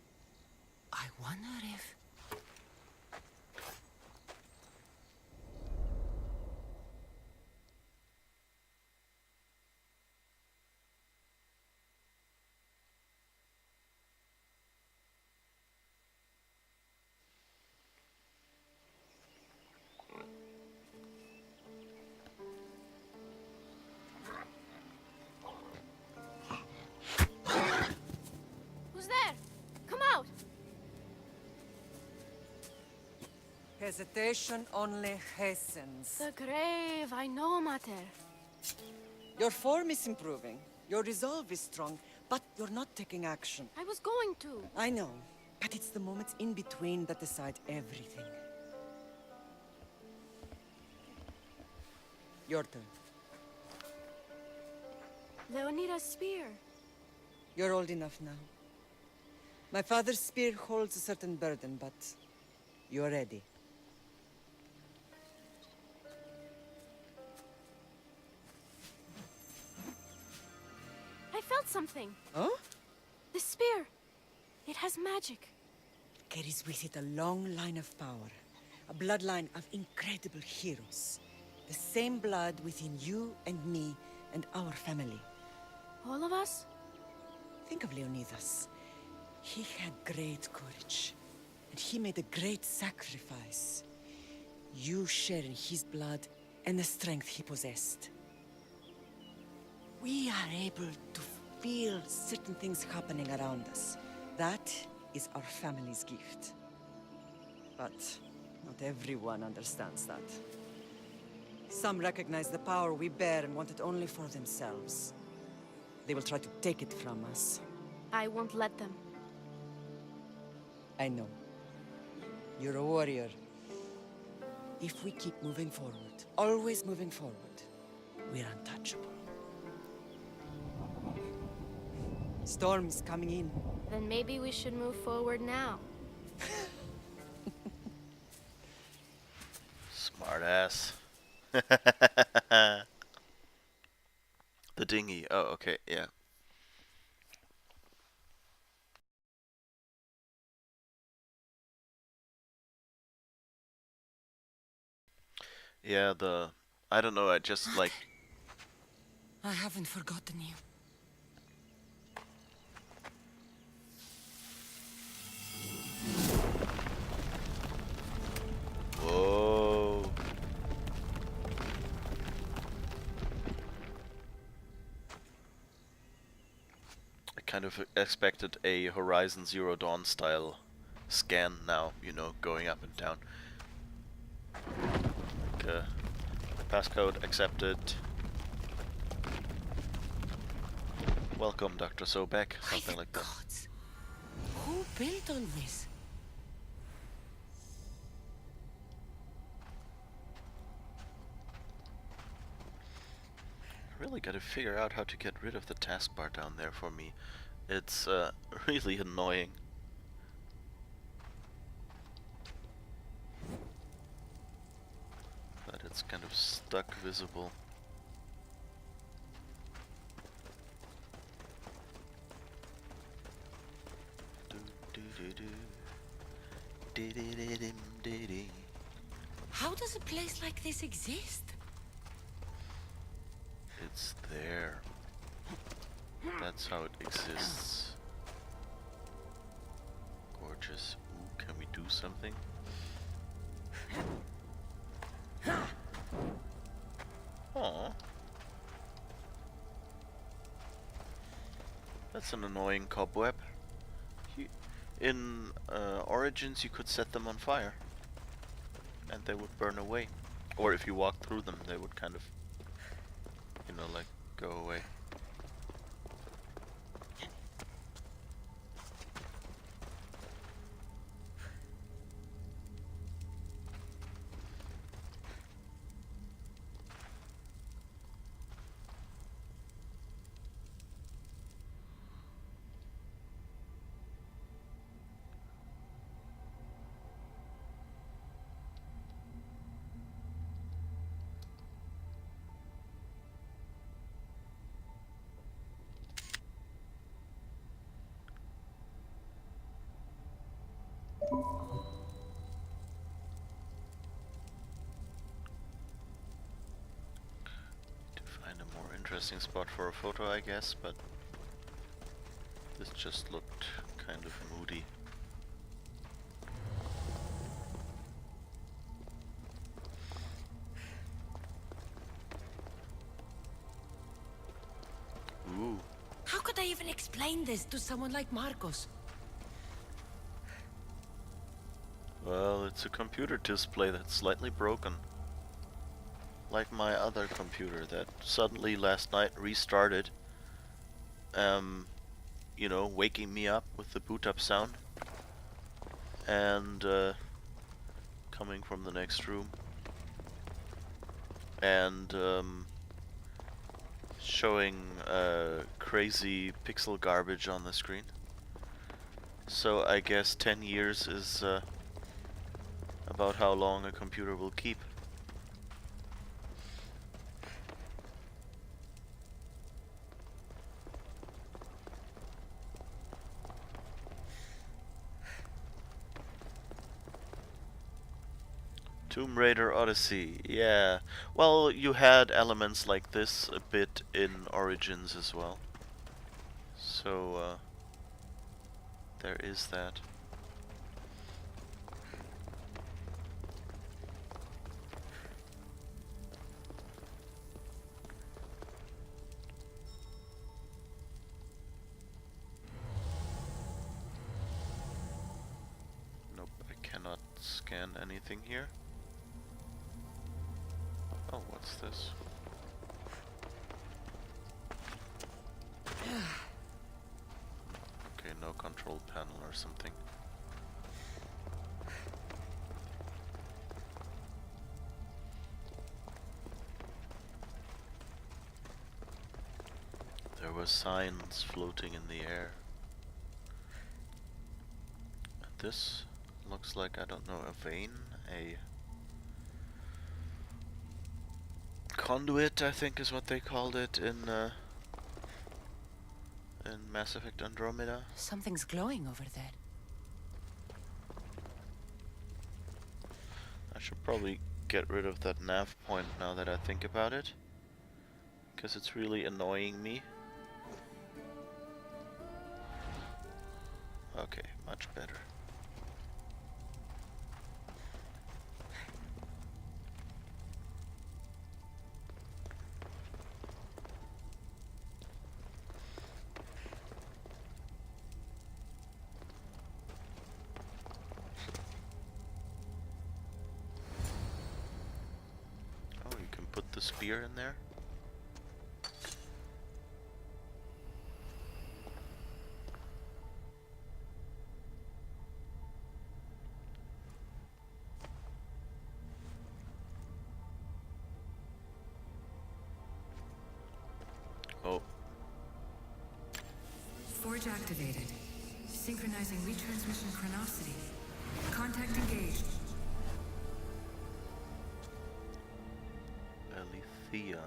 I wonder if... Who's there? Come out! Hesitation only hastens. The grave, I know, Mater. Your form is improving. Your resolve is strong, but you're not taking action. I was going to. I know, but it's the moments in between that decide everything. Your turn. Leonida's spear. You're old enough now. My father's spear holds a certain burden, but you're ready. I felt something. Huh? The spear. It has magic. Carries with it a long line of power. A bloodline of incredible heroes. The same blood within you and me and our family. All of us? Think of Leonidas. He had great courage, and he made a great sacrifice. You share in his blood and the strength he possessed. We are able to feel certain things happening around us. That is our family's gift. But not everyone understands that. Some recognize the power we bear and want it only for themselves. They will try to take it from us. I won't let them. I know. You're a warrior. If we keep moving forward, always moving forward, we're untouchable. Storm is coming in. Then maybe we should move forward now. Smart ass. The dinghy. Oh, okay, yeah. Yeah, I don't know, I just like... I haven't forgotten you. Whoa. I kind of expected a Horizon Zero Dawn style scan now, you know, going up and down. Like, passcode accepted. Welcome, Dr. Sobek, By something the like that. gods! Who built all this? Really gotta figure out how to get rid of the taskbar down there for me. It's really annoying. But it's kind of stuck visible. How does a place like this exist? It's there. That's how it exists. Gorgeous. Ooh, can we do something? Aww. That's an annoying cobweb. In Origins you could set them on fire. And they would burn away. Or if you walked through them, they would kind of, you know, like, go away. To find a more interesting spot for a photo, I guess, but this just looked kind of moody. Ooh. How could I even explain this to someone like Marcos? Well, it's a computer display that's slightly broken. Like my other computer that suddenly last night restarted. You know, waking me up with the boot up sound. And coming from the next room. And showing crazy pixel garbage on the screen. So I guess 10 years is about how long a computer will keep. Tomb Raider Odyssey, yeah. Well, you had elements like this a bit in Origins as well. So, there is that. Nope, I cannot scan anything here. Oh, what's this? Okay, no control panel or something. There were signs floating in the air. And this looks like, I don't know, a vein? A conduit, I think is what they called it in Mass Effect Andromeda. Something's glowing over there. I should probably get rid of that nav point now that I think about it, because it's really annoying me. Okay, much better. Oh, you can put the spear in there? Oh. Forge activated. Synchronizing retransmission chronicity. Contact engaged. Alethea.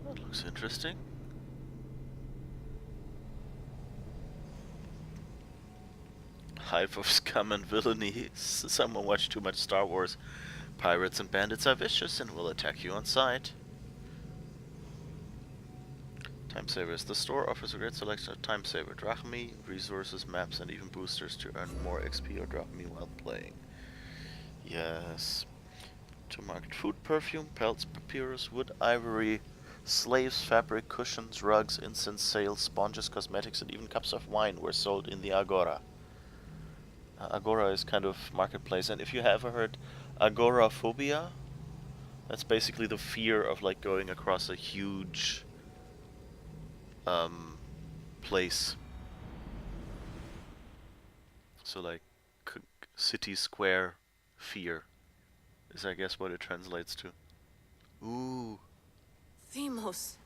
That looks interesting. Hive of scum and villainy. Someone watched too much Star Wars. Pirates and bandits are vicious and will attack you on sight. Time savers. The store offers a great selection of time saver drachmi, resources, maps, and even boosters to earn more XP or drachmi while playing. Yes. To market food, perfume, pelts, papyrus, wood, ivory, slaves, fabric, cushions, rugs, incense, sails, sponges, cosmetics, and even cups of wine were sold in the Agora. Agora is kind of marketplace, and if you ever heard agoraphobia, that's basically the fear of like going across a huge place. So like city square fear is I guess what it translates to. Ooh. Themos.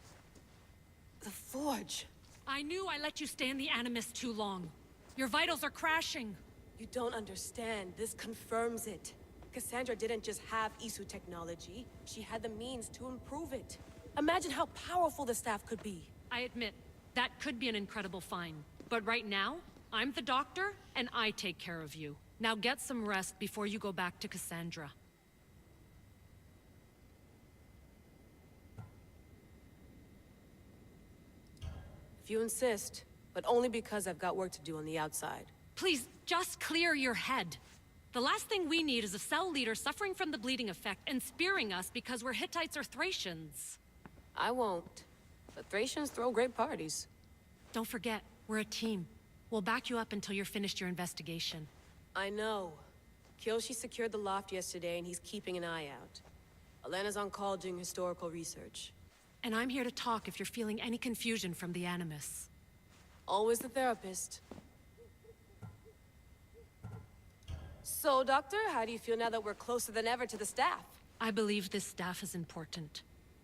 The Forge. I knew I let you stay in the Animus too long. Your vitals are crashing. You don't understand. This confirms it. Cassandra didn't just have Isu technology. She had the means to improve it. Imagine how powerful the staff could be. I admit, that could be an incredible find. But right now, I'm the doctor, and I take care of you. Now get some rest before you go back to Cassandra. If you insist, but only because I've got work to do on the outside. Please, just clear your head. The last thing we need is a cell leader suffering from the bleeding effect and spearing us because we're Hittites or Thracians. I won't. But Thracians throw great parties. Don't forget, we're a team. We'll back you up until you're finished your investigation. I know. Kyoshi secured the loft yesterday and he's keeping an eye out. Elena's on call doing historical research. And I'm here to talk if you're feeling any confusion from the Animus. Always the therapist. So, Doctor, how do you feel now that we're closer than ever to the staff? I believe this staff is important.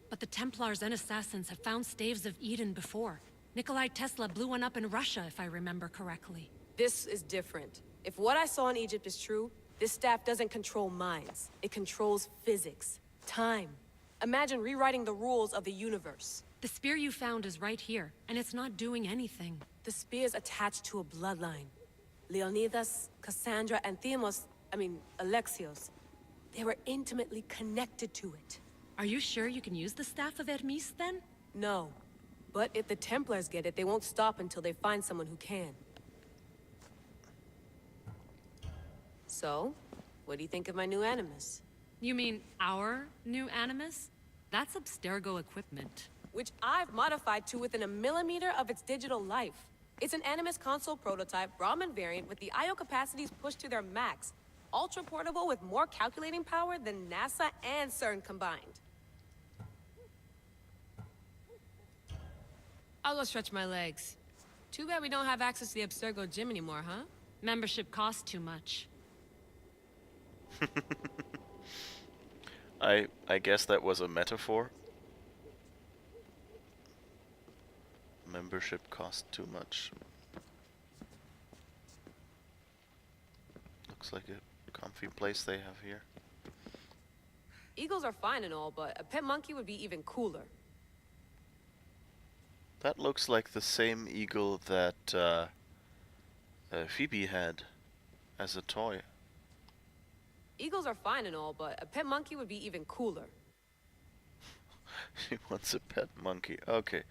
But the Templars and Assassins have found staves of Eden before. Nikolai Tesla blew one up in Russia, if I remember correctly. This is different. If what I saw in Egypt is true, this staff doesn't control minds. It controls physics, time. Imagine rewriting the rules of the universe. The spear you found is right here, and it's not doing anything. The spear's attached to a bloodline. Leonidas, Cassandra, and Alexios. They were intimately connected to it. Are you sure you can use the Staff of Hermes, then? No. But if the Templars get it, they won't stop until they find someone who can. So, what do you think of my new Animus? You mean our new Animus? That's Abstergo equipment. Which I've modified to within a millimeter of its digital life. It's an Animus console prototype, Brahmin variant, with the I/O capacities pushed to their max. Ultra portable with more calculating power than NASA and CERN combined. I'll go stretch my legs. Too bad we don't have access to the Abstergo gym anymore, huh? Membership costs too much. I guess that was a metaphor. Membership costs too much. Looks like a comfy place they have here. Eagles are fine and all, but a pet monkey would be even cooler. That looks like the same eagle that Phoebe had as a toy. Eagles are fine and all, but a pet monkey would be even cooler. She wants a pet monkey. Okay.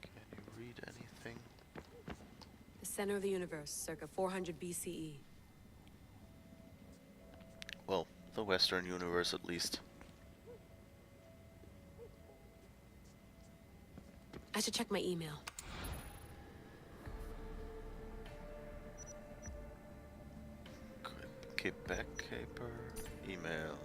Can you read anything? The center of the universe, circa 400 BCE. Well, the Western universe at least. I should check my email. Quebec caper. Email.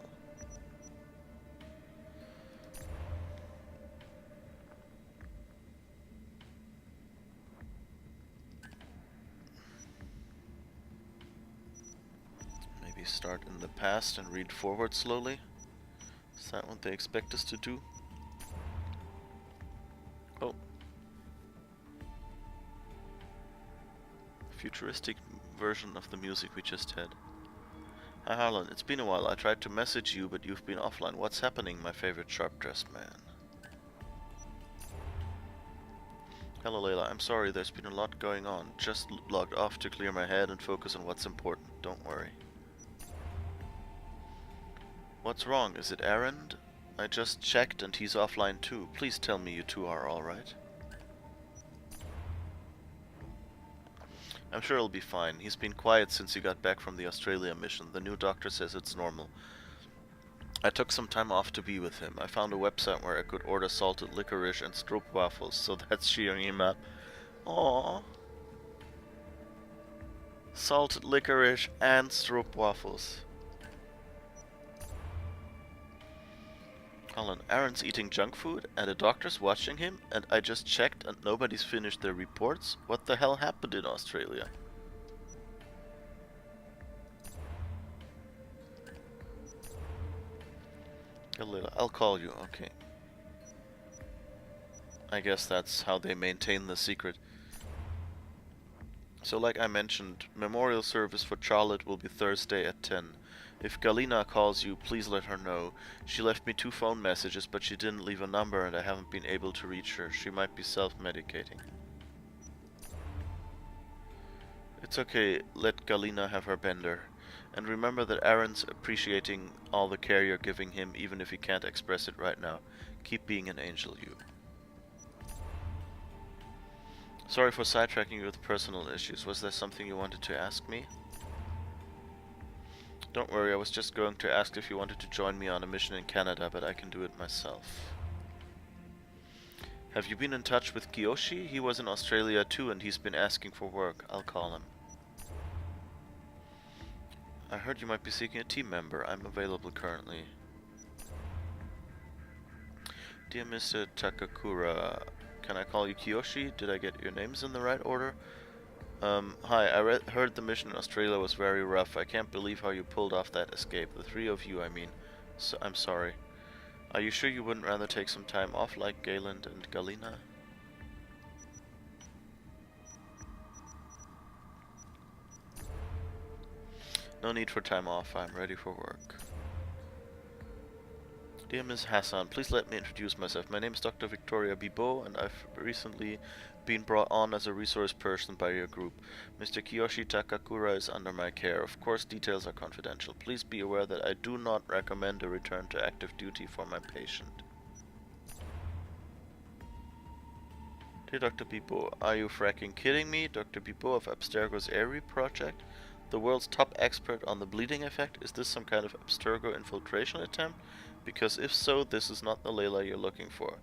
Maybe start in the past and read forward slowly. Is that what they expect us to do? Oh. Futuristic version of the music we just had. Hi Harlan, it's been a while. I tried to message you, but you've been offline. What's happening, my favorite sharp-dressed man? Hello Layla, I'm sorry, there's been a lot going on. Just logged off to clear my head and focus on what's important. Don't worry. What's wrong? Is it Aaron? I just checked and he's offline too. Please tell me you two are alright. I'm sure he'll be fine. He's been quiet since he got back from the Australia mission. The new doctor says it's normal. I took some time off to be with him. I found a website where I could order salted licorice and stroopwafels, so that's cheering him up. Aww. Salted licorice and stroopwafels. Alan, Aaron's eating junk food and the doctor's watching him, and I just checked and nobody's finished their reports? What the hell happened in Australia? I'll call you, okay. I guess that's how they maintain the secret. So like I mentioned, memorial service for Charlotte will be Thursday at 10. If Galina calls you, please let her know. She left me 2 phone messages, but she didn't leave a number and I haven't been able to reach her. She might be self-medicating. It's okay, let Galina have her bender. And remember that Aaron's appreciating all the care you're giving him, even if he can't express it right now. Keep being an angel, you. Sorry for sidetracking you with personal issues. Was there something you wanted to ask me? Don't worry, I was just going to ask if you wanted to join me on a mission in Canada, but I can do it myself. Have you been in touch with Kiyoshi? He was in Australia too and he's been asking for work. I'll call him. I heard you might be seeking a team member. I'm available currently. Dear Mr. Takakura, can I call you Kiyoshi? Did I get your names in the right order? Hi, I heard the mission in Australia was very rough. I can't believe how you pulled off that escape. The 3 of you, I mean. So, I'm sorry. Are you sure you wouldn't rather take some time off like Galen and Galina? No need for time off. I'm ready for work. Dear Ms. Hassan, please let me introduce myself. My name is Dr. Victoria Bibo, and I've recently been brought on as a resource person by your group. Mr. Kiyoshi Takakura is under my care. Of course, details are confidential. Please be aware that I do not recommend a return to active duty for my patient. Dear Dr. Bibo, are you fracking kidding me? Dr. Bibo of Abstergo's Airy project? The world's top expert on the bleeding effect? Is this some kind of Abstergo infiltration attempt? Because if so, this is not the Layla you're looking for.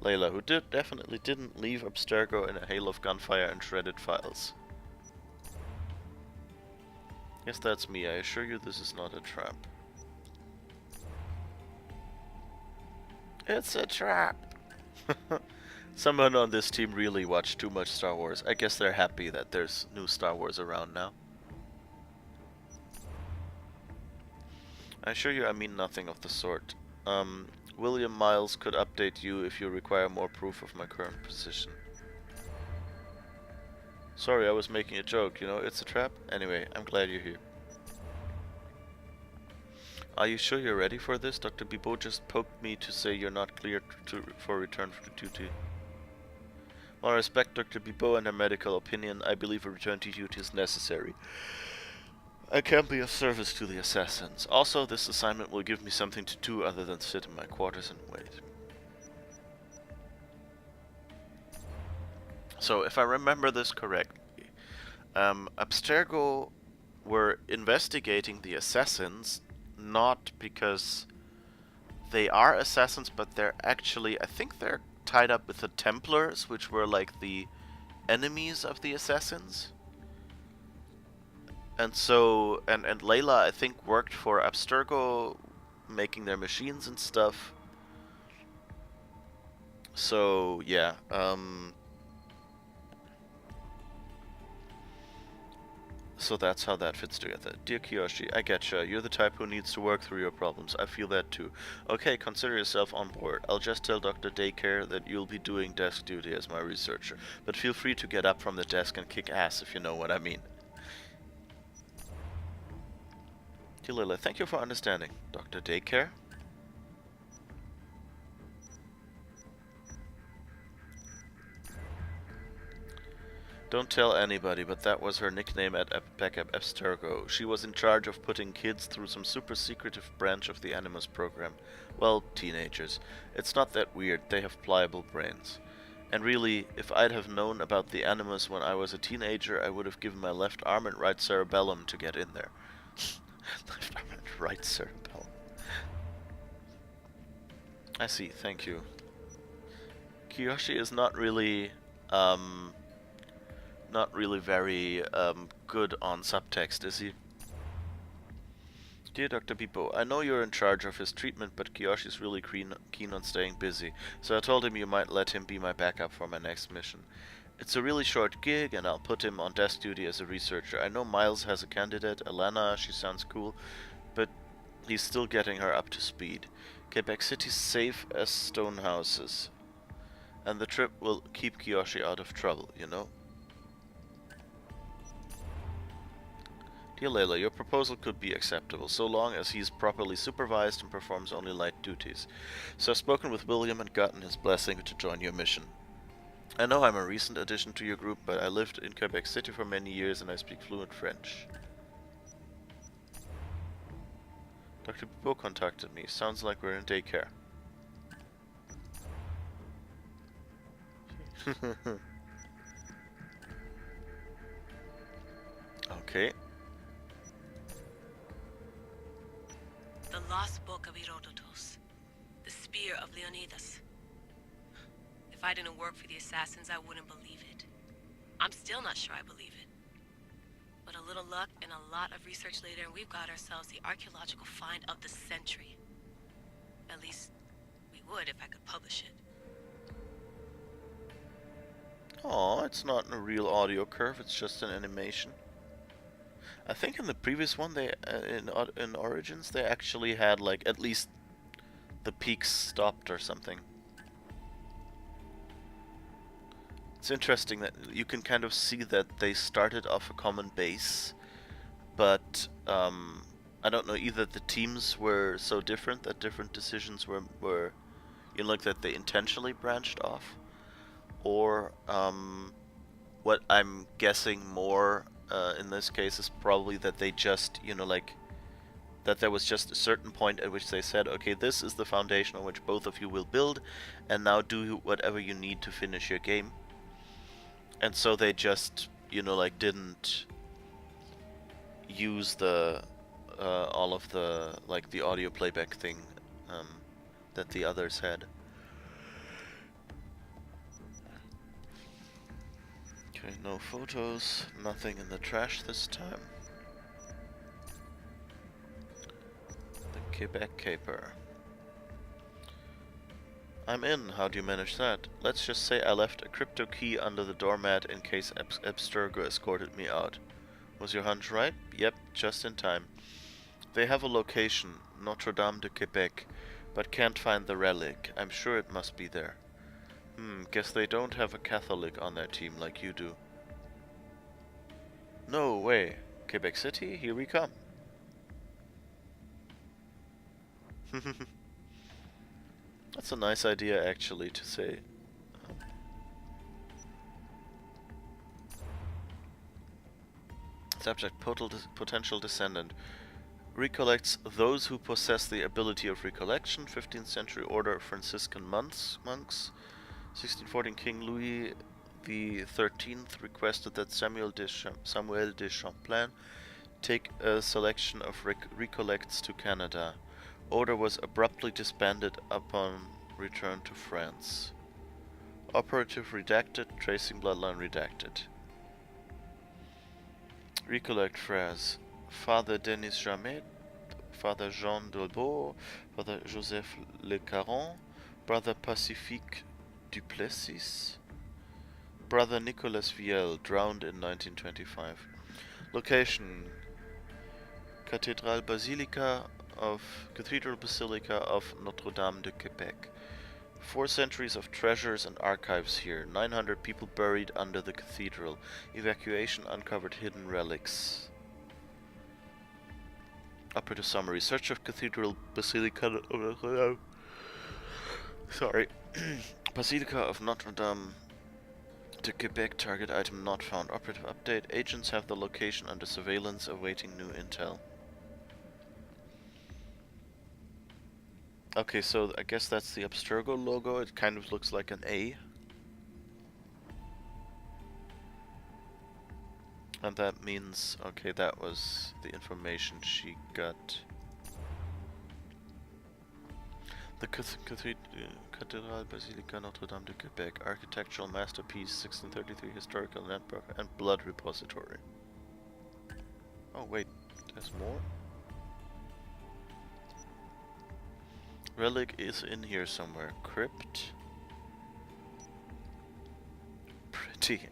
Layla, who definitely didn't leave Abstergo in a hail of gunfire and shredded files. Yes, that's me. I assure you this is not a trap. It's a trap! Someone on this team really watched too much Star Wars. I guess they're happy that there's new Star Wars around now. I assure you I mean nothing of the sort. William Miles could update you if you require more proof of my current position. Sorry, I was making a joke, you know, it's a trap. Anyway, I'm glad you're here. Are you sure you're ready for this? Dr. Bibo just poked me to say you're not cleared for return for duty. While I respect Dr. Bibot and her medical opinion, I believe a return to duty is necessary. I can't be of service to the assassins. Also, this assignment will give me something to do other than sit in my quarters and wait. So, if I remember this correctly, Abstergo were investigating the assassins not because they are assassins, but they're actually, I think they're tied up with the Templars, which were like the enemies of the assassins. And so, and Layla, I think, worked for Abstergo, making their machines and stuff. So, yeah, so that's how that fits together. Dear Kiyoshi, I getcha. You're the type who needs to work through your problems. I feel that too. Okay, consider yourself on board. I'll just tell Dr. Daycare that you'll be doing desk duty as my researcher. But feel free to get up from the desk and kick ass if you know what I mean. Dear Lila, thank you for understanding. Dr. Daycare? Don't tell anybody, but that was her nickname at Abstergo. She was in charge of putting kids through some super secretive branch of the Animus program. Well, teenagers. It's not that weird, they have pliable brains. And really, if I'd have known about the Animus when I was a teenager, I would have given my left arm and right cerebellum to get in there. Left arm and right cerebellum. I see, thank you. Kiyoshi is not really very good on subtext, is he? Dear Dr. Bippo, I know you're in charge of his treatment, but Kiyoshi's really keen on staying busy, so I told him you might let him be my backup for my next mission. It's a really short gig, and I'll put him on desk duty as a researcher. I know Miles has a candidate, Alana, she sounds cool, but he's still getting her up to speed. Quebec City's safe as stone houses, and the trip will keep Kiyoshi out of trouble, you know? Dear Layla, your proposal could be acceptable, so long as he's properly supervised and performs only light duties. So I've spoken with William and gotten his blessing to join your mission. I know I'm a recent addition to your group, but I lived in Quebec City for many years and I speak fluent French. Dr. Bibo contacted me. Sounds like we're in daycare. Okay. The Lost Book of Herodotus. The Spear of Leonidas. If I didn't work for the assassins, I wouldn't believe it. I'm still not sure I believe it. But a little luck and a lot of research later, and we've got ourselves the archaeological find of the century. At least, we would if I could publish it. Oh, it's not a real audio curve, it's just an animation. I think in the previous one, they in Origins, they actually had, like, at least the peaks stopped or something. It's interesting that you can kind of see that they started off a common base, but I don't know, either the teams were so different that different decisions were you know, like that they intentionally branched off, or what I'm guessing more in this case is probably that they just, you know, like, that there was just a certain point at which they said, okay, this is the foundation on which both of you will build, and now do whatever you need to finish your game. And so they just, you know, like, didn't use the all of the, like, the audio playback thing that the others had. Okay, no photos, nothing in the trash this time. The Quebec Caper. I'm in, how do you manage that? Let's just say I left a crypto key under the doormat in case Abstergo escorted me out. Was your hunch right? Yep, just in time. They have a location, Notre Dame de Quebec, but can't find the relic. I'm sure it must be there. Guess they don't have a Catholic on their team like you do. No way. Quebec City, here we come. That's a nice idea, actually, to say. Subject, potential descendant. Recollects those who possess the ability of recollection. 15th century order of Franciscan monks. 1614 King Louis XIII requested that Samuel de Champlain take a selection of recollects to Canada. Order was abruptly disbanded upon return to France. Operative redacted, tracing bloodline redacted. Recollect phrase. Father Denis Jamet, Father Jean Dolbeau, Father Joseph Le Caron, Brother Pacifique Duplessis, Brother Nicolas Viel, drowned in 1925. Location: Cathedral Basilica of Notre Dame de Quebec. 4 centuries of treasures and archives here. 900 people buried under the cathedral. Evacuation uncovered hidden relics. Operative summary. Search of Cathedral Basilica. Sorry. Basilica of Notre Dame de Quebec. Target item not found. Operative update. Agents have the location under surveillance, awaiting new intel. Okay, so I guess that's the Abstergo logo. It kind of looks like an A. And that means, okay, that was the information she got. The Cathedral Basilica Notre Dame de Quebec, architectural masterpiece, 1633 historical landmark and blood repository. Oh wait, there's more? Relic is in here somewhere. Crypt. Pretty.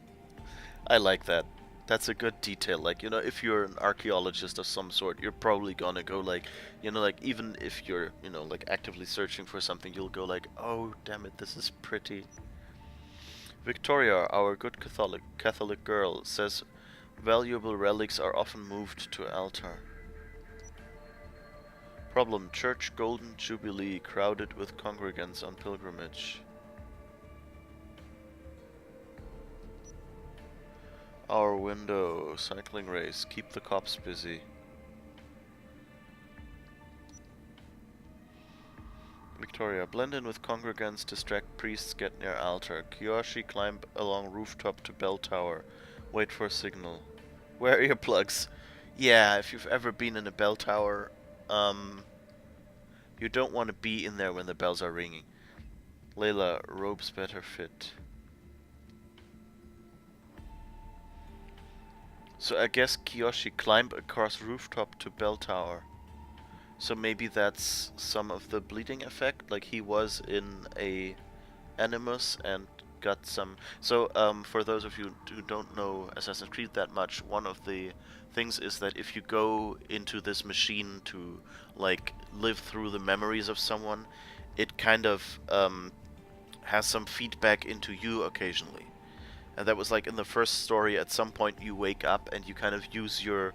I like that. That's a good detail. Like, you know, if you're an archaeologist of some sort, you're probably gonna go like, you know, like even if you're, you know, like actively searching for something, you'll go like, oh damn it, this is pretty. Victoria, our good Catholic girl, says valuable relics are often moved to altar. Problem: Church Golden Jubilee crowded with congregants on pilgrimage. Our window, cycling race, keep the cops busy. Victoria, blend in with congregants, distract priests, get near altar. Kiyoshi, climb along rooftop to bell tower, wait for a signal. Wear earplugs. Yeah, if you've ever been in a bell tower, you don't want to be in there when the bells are ringing. Layla, robes better fit. So I guess Kiyoshi climbed across rooftop to bell tower. So maybe that's some of the bleeding effect, like he was in a Animus and got some. So for those of you who don't know Assassin's Creed that much, one of the things is that if you go into this machine to like live through the memories of someone, it kind of has some feedback into you occasionally. And that was like in the first story, at some point you wake up and you kind of use your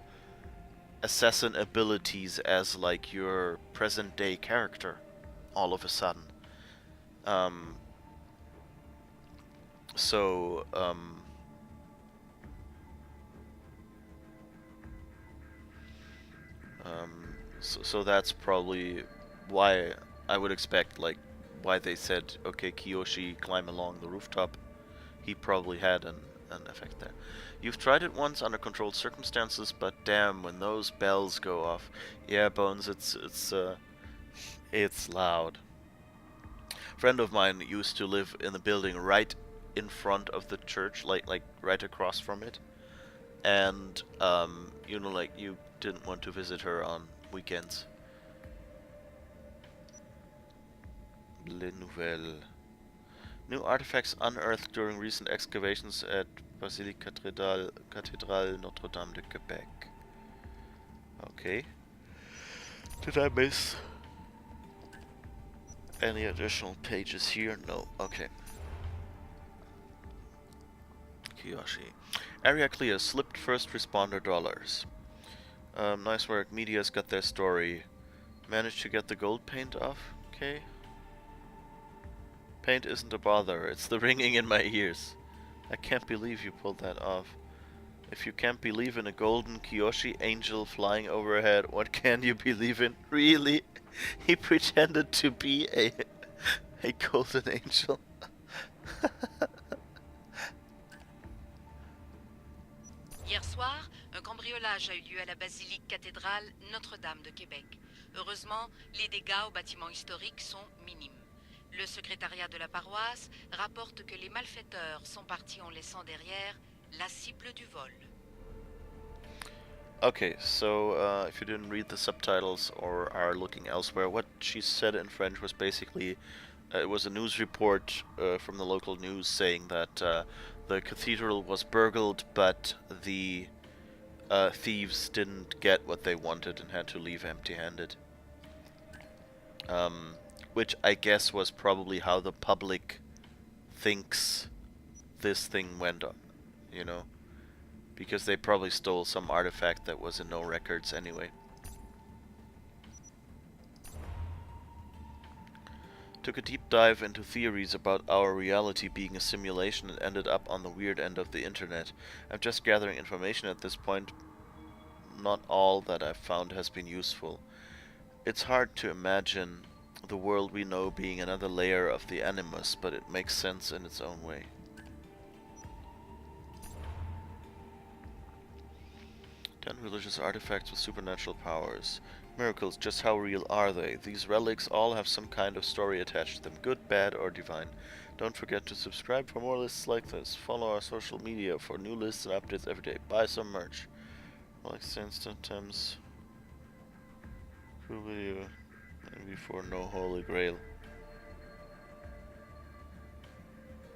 assassin abilities as like your present day character all of a sudden. So that's probably why I would expect, like, why they said, okay, Kiyoshi, climb along the rooftop. He probably had an effect there. You've tried it once under controlled circumstances, but damn, when those bells go off. Yeah, Bones, it's loud. Friend of mine used to live in the building right in front of the church, like right across from it. And you know, like, you didn't want to visit her on weekends. Les Nouvelles. New artifacts unearthed during recent excavations at Basilique Cathédrale Notre Dame de Quebec. Okay. Did I miss any additional pages here? No. Okay. Kiyoshi. Area clear. Slipped first responder dollars. Nice work. Media's got their story. Managed to get the gold paint off. Okay. Paint isn't a bother, it's the ringing in my ears. I can't believe you pulled that off. If you can't believe in a golden Kyoshi angel flying overhead, what can you believe in? Really? He pretended to be a golden angel. Hier soir, un cambriolage a eu lieu à la basilique cathédrale Notre-Dame de Québec. Heureusement, les dégâts au bâtiment historique sont minimes. Le secrétariat de la paroisse rapporte que les malfaiteurs sont partis en laissant derrière la cible du vol. Okay, so if you didn't read the subtitles or are looking elsewhere, what she said in French was basically, it was a news report from the local news saying that the cathedral was burgled, but the thieves didn't get what they wanted and had to leave empty-handed. Which I guess was probably how the public thinks this thing went on, you know? Because they probably stole some artifact that was in no records anyway. Took a deep dive into theories about our reality being a simulation and ended up on the weird end of the internet. I'm just gathering information at this point. Not all that I've found has been useful. It's hard to imagine the world we know being another layer of the Animus, but it makes sense in its own way. Ten religious artifacts with supernatural powers. Miracles, just how real are they? These relics all have some kind of story attached to them, good, bad, or divine. Don't forget to subscribe for more lists like this. Follow our social media for new lists and updates every day. Buy some merch. Like instant Thames. Cool video. And before no holy grail.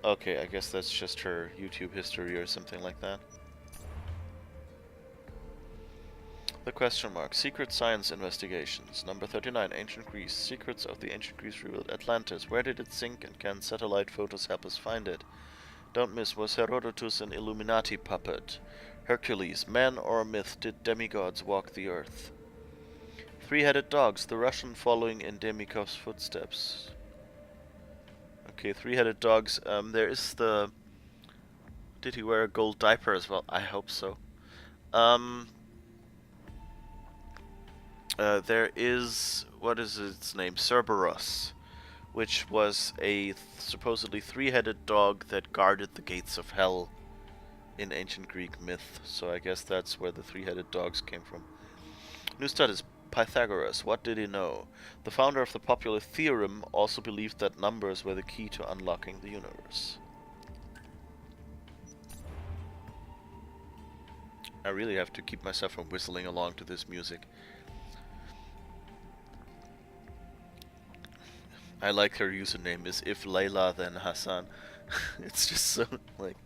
Okay, I guess that's just her YouTube history or something like that. The question mark. Secret science investigations. Number 39. Ancient Greece. Secrets of the ancient Greece revealed. Atlantis. Where did it sink and can satellite photos help us find it? Don't miss. Was Herodotus an Illuminati puppet? Hercules. Man or myth? Did demigods walk the earth? Three-headed dogs. The Russian following in Demikov's footsteps. Okay, three-headed dogs. There is the... Did he wear a gold diaper as well? I hope so. There is, what is its name? Cerberus, which was a supposedly three-headed dog that guarded the gates of hell in ancient Greek myth. So I guess that's where the three-headed dogs came from. New studies. Pythagoras, what did he know? The founder of the popular theorem also believed that numbers were the key to unlocking the universe. I really have to keep myself from whistling along to this music. I like her username is if Layla then Hassan. It's just so like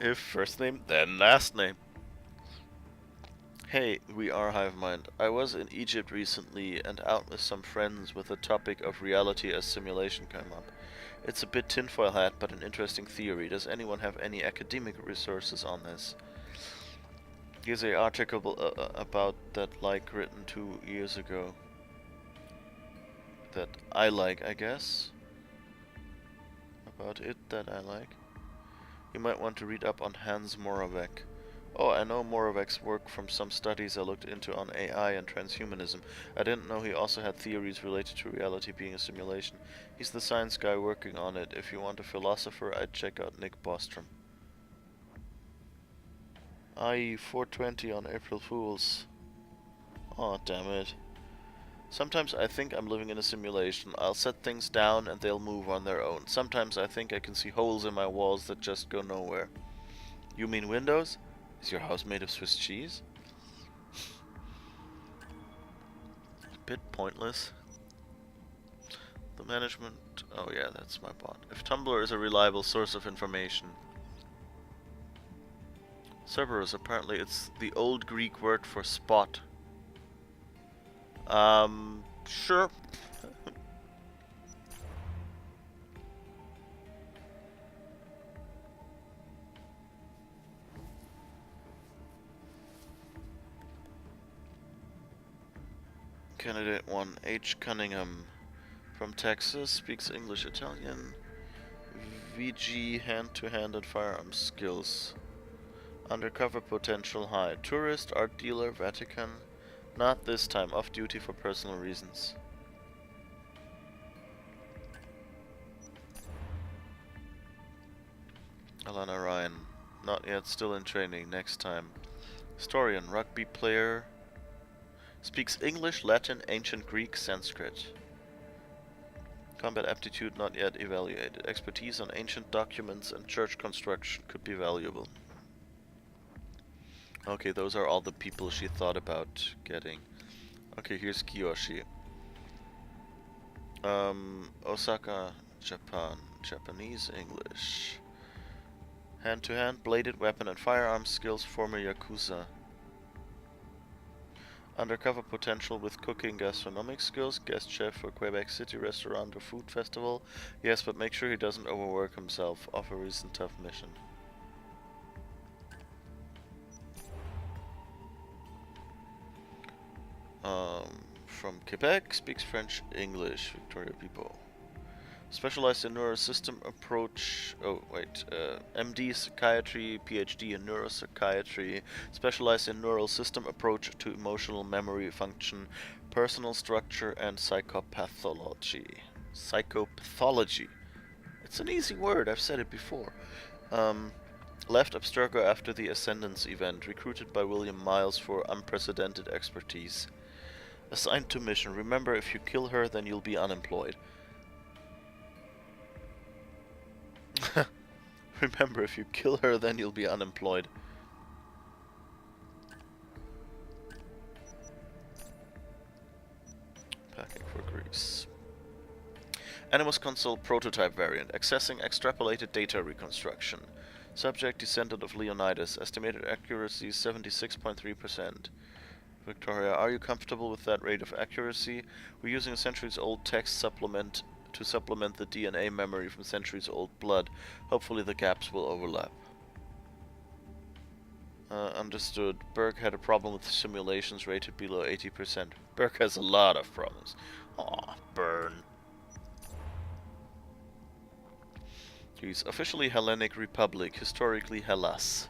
if first name then last name. Hey, we are Hive Mind. I was in Egypt recently and out with some friends with the topic of reality as simulation came up. It's a bit tinfoil hat, but an interesting theory. Does anyone have any academic resources on this? Here's an article about that like written 2 years ago. That I like, I guess. About it that I like. You might want to read up on Hans Moravec. Oh, I know Moravec's work from some studies I looked into on AI and transhumanism. I didn't know he also had theories related to reality being a simulation. He's the science guy working on it. If you want a philosopher, I'd check out Nick Bostrom. IE 420 on April Fools. Aw, damn it. Sometimes I think I'm living in a simulation. I'll set things down and they'll move on their own. Sometimes I think I can see holes in my walls that just go nowhere. You mean windows? Is your house made of Swiss cheese? A bit pointless. The management... Oh yeah, that's my bot. If Tumblr is a reliable source of information. Cerberus, apparently it's the old Greek word for spot. Sure. Candidate 1, H. Cunningham, from Texas, speaks English, Italian, VG hand-to-hand and firearms skills. Undercover potential high. Tourist, art dealer, Vatican. Not this time, off duty for personal reasons. Alana Ryan, not yet, still in training, next time. Historian, rugby player. Speaks English, Latin, Ancient Greek, Sanskrit. Combat aptitude not yet evaluated. Expertise on ancient documents and church construction could be valuable. Okay, those are all the people she thought about getting. Okay, here's Kiyoshi. Osaka, Japan. Japanese, English. Hand-to-hand, bladed weapon and firearms skills, former Yakuza. Undercover potential with cooking gastronomic skills, guest chef for Quebec City restaurant or food festival. Yes, but make sure he doesn't overwork himself. Off a recent tough mission. From Quebec, speaks French, English, Victoria people. Specialized in neurosystem approach. Oh, wait. MD psychiatry, PhD in neuropsychiatry. Specialized in neural system approach to emotional memory function, personal structure, and psychopathology. Psychopathology. It's an easy word, I've said it before. Left Abstergo after the Ascendance event, recruited by William Miles for unprecedented expertise. Assigned to mission. Remember, if you kill her, then you'll be unemployed. Remember, if you kill her, then you'll be unemployed. Packing for Greece. Animus Console prototype variant. Accessing extrapolated data reconstruction. Subject descendant of Leonidas. Estimated accuracy 76.3%. Victoria, are you comfortable with that rate of accuracy? We're using a centuries-old text supplement to supplement the DNA memory from centuries-old blood. Hopefully the gaps will overlap. Understood. Berg had a problem with simulations rated below 80%. Berg has a lot of problems. Aw, burn. He's officially Hellenic Republic, historically Hellas.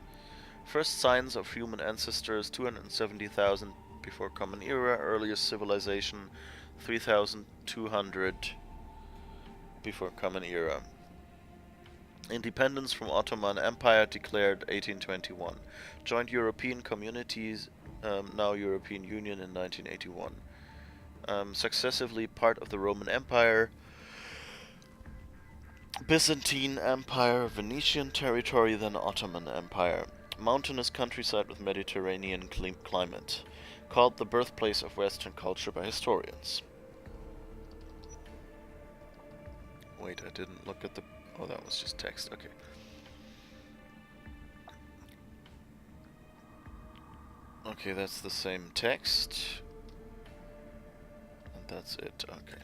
First signs of human ancestors 270,000 before Common Era, earliest civilization 3,200 before Common Era. Independence from Ottoman Empire declared 1821. Joined European Communities, now European Union in 1981. Successively part of the Roman Empire, Byzantine Empire, Venetian territory, then Ottoman Empire. Mountainous countryside with Mediterranean climate. Called the birthplace of Western culture by historians. Wait, I didn't look at the... Oh, that was just text. Okay. Okay, that's the same text. And that's it. Okay.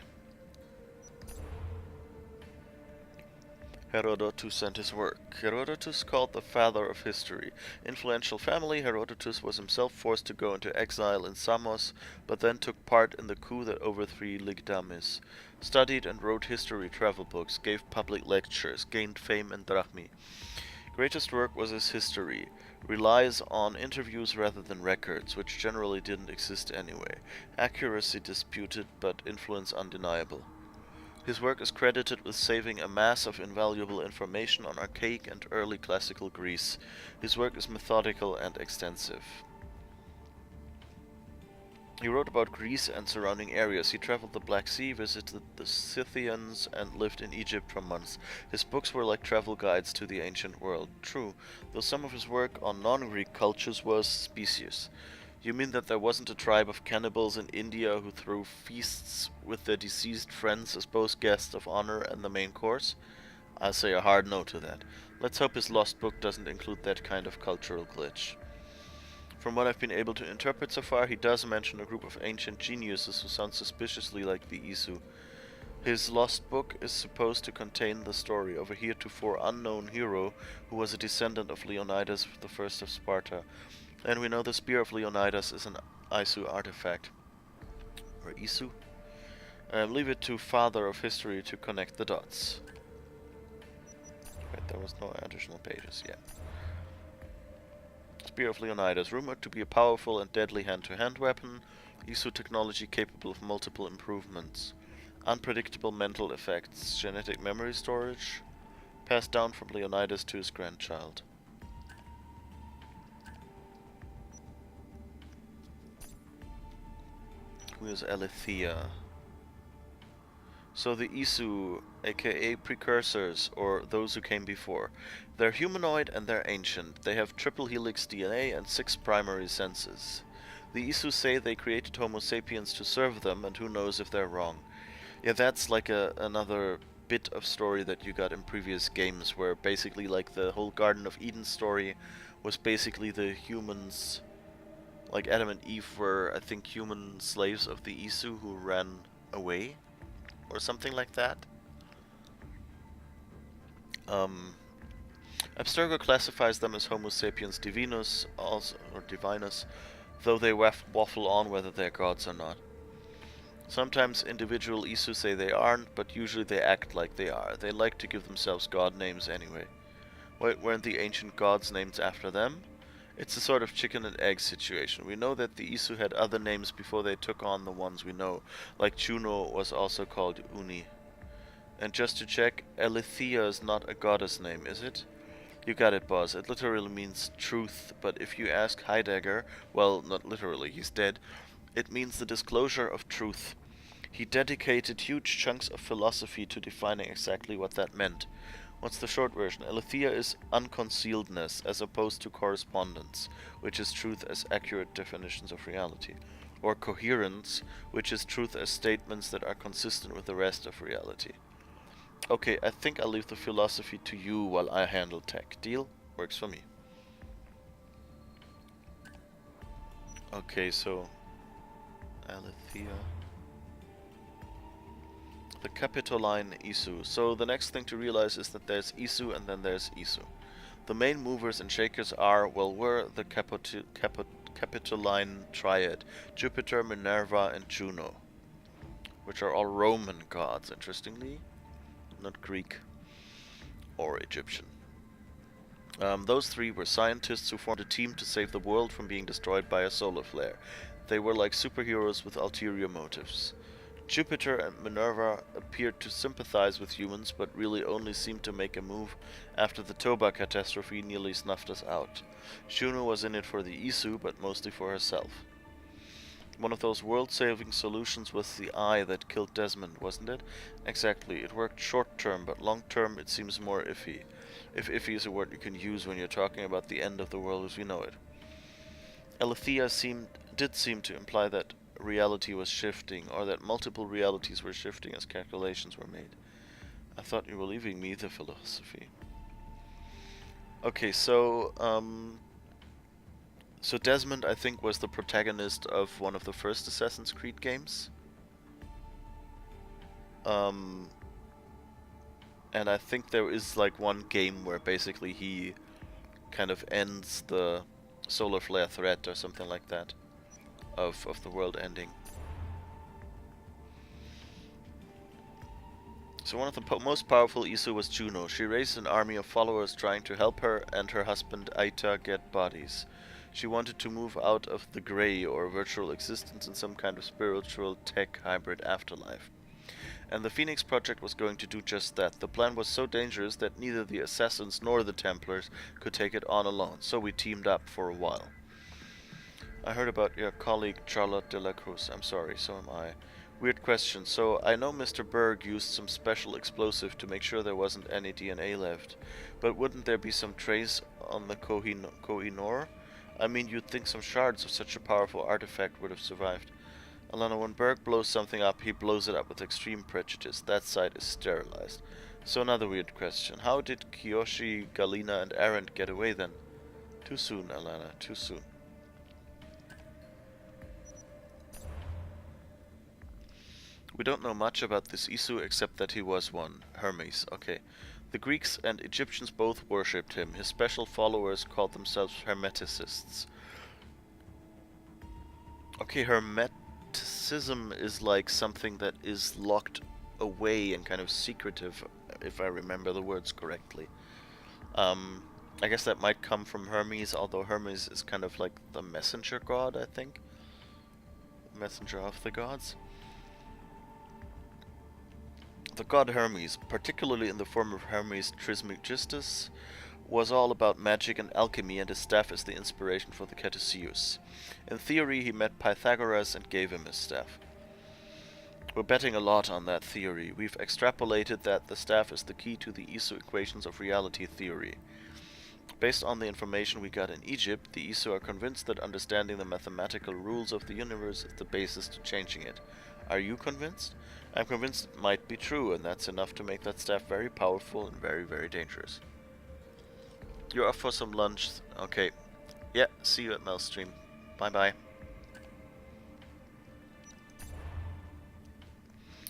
Herodotus and his work. Herodotus, called the father of history. Influential family, Herodotus was himself forced to go into exile in Samos, but then took part in the coup that overthrew Lygdamis. Studied and wrote history travel books, gave public lectures, gained fame and drachmi. Greatest work was his history. Relies on interviews rather than records, which generally didn't exist anyway. Accuracy disputed, but influence undeniable. His work is credited with saving a mass of invaluable information on archaic and early classical Greece. His work is methodical and extensive. He wrote about Greece and surrounding areas. He traveled the Black Sea, visited the Scythians, and lived in Egypt for months. His books were like travel guides to the ancient world. True, though some of his work on non-Greek cultures was specious. You mean that there wasn't a tribe of cannibals in India who threw feasts with their deceased friends as both guests of honor and the main course? I'll say a hard no to that. Let's hope his lost book doesn't include that kind of cultural glitch. From what I've been able to interpret so far, he does mention a group of ancient geniuses who sound suspiciously like the Isu. His lost book is supposed to contain the story of a heretofore unknown hero who was a descendant of Leonidas I of Sparta. And we know the spear of Leonidas is an Isu artifact. Or Isu? Leave it to Father of History to connect the dots. Right, there was no additional pages yet. Spear of Leonidas, rumored to be a powerful and deadly hand-to-hand weapon. Isu technology capable of multiple improvements. Unpredictable mental effects. Genetic memory storage. Passed down from Leonidas to his grandchild. Who is Alethea? So the Isu, aka precursors, or those who came before. They're humanoid and they're ancient. They have triple helix DNA and 6 primary senses. The Isu say they created Homo sapiens to serve them, and who knows if they're wrong. Yeah, that's like another bit of story that you got in previous games, where basically like the whole Garden of Eden story was basically the humans, like Adam and Eve were, I think, human slaves of the Isu who ran away, or something like that. Abstergo classifies them as Homo sapiens divinus, also, or divinus, though they waffle on whether they're gods or not. Sometimes individual Isu say they aren't, but usually they act like they are. They like to give themselves god names anyway. Weren't the ancient gods named after them? It's a sort of chicken and egg situation. We know that the Isu had other names before they took on the ones we know, like Juno was also called Uni. And just to check, Alethea is not a goddess name, is it? You got it, boss. It literally means truth, but if you ask Heidegger, well, not literally, he's dead, it means the disclosure of truth. He dedicated huge chunks of philosophy to defining exactly what that meant. What's the short version? Alethea is unconcealedness as opposed to correspondence, which is truth as accurate definitions of reality. Or coherence, which is truth as statements that are consistent with the rest of reality. Okay, I think I'll leave the philosophy to you while I handle tech. Deal? Works for me. Okay, so Alethea. The Capitoline Isu. So the next thing to realize is that there's Isu and then there's Isu. The main movers and shakers were the Capitoline triad, Jupiter, Minerva, and Juno, which are all Roman gods, interestingly, not Greek or Egyptian. Those three were scientists who formed a team to save the world from being destroyed by a solar flare. They were like superheroes with ulterior motives. Jupiter and Minerva appeared to sympathize with humans, but really only seemed to make a move after the Toba catastrophe nearly snuffed us out. Juno was in it for the Isu, but mostly for herself. One of those world-saving solutions was the eye that killed Desmond, wasn't it? Exactly. It worked short-term, but long-term it seems more iffy. If iffy is a word you can use when you're talking about the end of the world as we know it. Alethea did seem to imply that reality was shifting, or that multiple realities were shifting as calculations were made. I thought you were leaving me the philosophy. Okay, so Desmond, I think, was the protagonist of one of the first Assassin's Creed games. And I think there is like one game where basically he kind of ends the solar flare threat or something like that of the world ending. So one of the most powerful Isu was Juno. She raised an army of followers trying to help her and her husband Aita get bodies. She wanted to move out of the grey or virtual existence in some kind of spiritual tech hybrid afterlife. And the Phoenix Project was going to do just that. The plan was so dangerous that neither the Assassins nor the Templars could take it on alone, so we teamed up for a while. I heard about your colleague Charlotte de la Cruz. I'm sorry, so am I. Weird question. So, I know Mr. Berg used some special explosive to make sure there wasn't any DNA left. But wouldn't there be some trace on the Koh-i-Noor? I mean, you'd think some shards of such a powerful artifact would have survived. Alana, when Berg blows something up, he blows it up with extreme prejudice. That site is sterilized. So another weird question. How did Kiyoshi, Galina, and Arendt get away then? Too soon, Alana. Too soon. We don't know much about this Isu except that he was one. Hermes, okay. The Greeks and Egyptians both worshipped him. His special followers called themselves Hermeticists. Okay, Hermeticism is like something that is locked away and kind of secretive, if I remember the words correctly. I guess that might come from Hermes, although Hermes is kind of like the messenger god, I think. Messenger of the gods. The god Hermes, particularly in the form of Hermes Trismegistus, was all about magic and alchemy, and his staff is the inspiration for the Caduceus. In theory, he met Pythagoras and gave him his staff. We're betting a lot on that theory. We've extrapolated that the staff is the key to the ISO equations of reality theory. Based on the information we got in Egypt, the ISO are convinced that understanding the mathematical rules of the universe is the basis to changing it. Are you convinced? I'm convinced it might be true, and that's enough to make that staff very powerful and very, very dangerous. You're off for some lunch. Okay. Yeah, see you at Melstream. Bye-bye.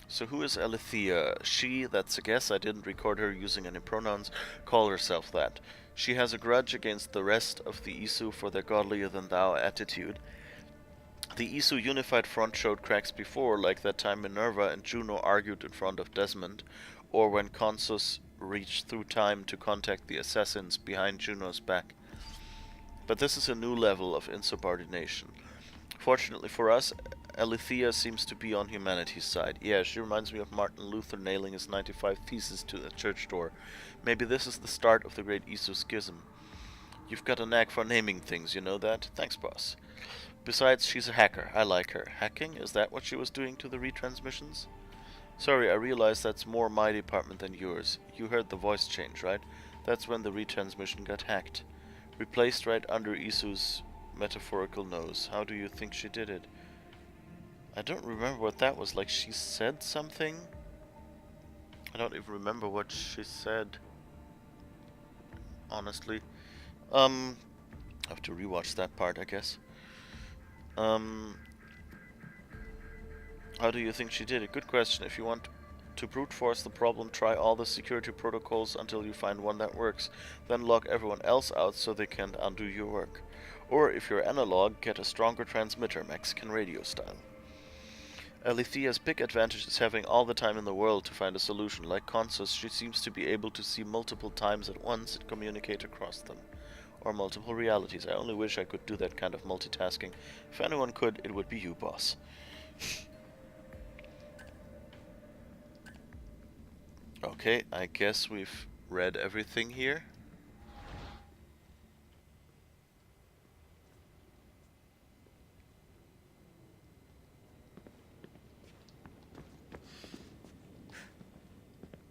So who is Alethea? She, that's a guess, I didn't record her using any pronouns, call herself that. She has a grudge against the rest of the Isu for their godlier-than-thou attitude. The Isu unified front showed cracks before, like that time Minerva and Juno argued in front of Desmond, or when Consus reached through time to contact the assassins behind Juno's back. But this is a new level of insubordination. Fortunately for us, Alethea seems to be on humanity's side. Yeah, she reminds me of Martin Luther nailing his 95 Theses to the church door. Maybe this is the start of the Great Isu Schism. You've got a knack for naming things, you know that? Thanks, boss. Besides, she's a hacker. I like her. Hacking? Is that what she was doing to the retransmissions? Sorry, I realize that's more my department than yours. You heard the voice change, right? That's when the retransmission got hacked. Replaced right under Isu's metaphorical nose. How do you think she did it? I don't remember what that was like. She said something? I don't even remember what she said. Honestly. I have to rewatch that part, I guess. How do you think she did it? Good question. If you want to brute force the problem, try all the security protocols until you find one that works. Then lock everyone else out so they can't undo your work. Or if you're analog, get a stronger transmitter, Mexican radio style. Alethea's big advantage is having all the time in the world to find a solution. Like Consus, she seems to be able to see multiple times at once and communicate across them. Or multiple realities. I only wish I could do that kind of multitasking. If anyone could, it would be you, boss. Okay, I guess we've read everything here.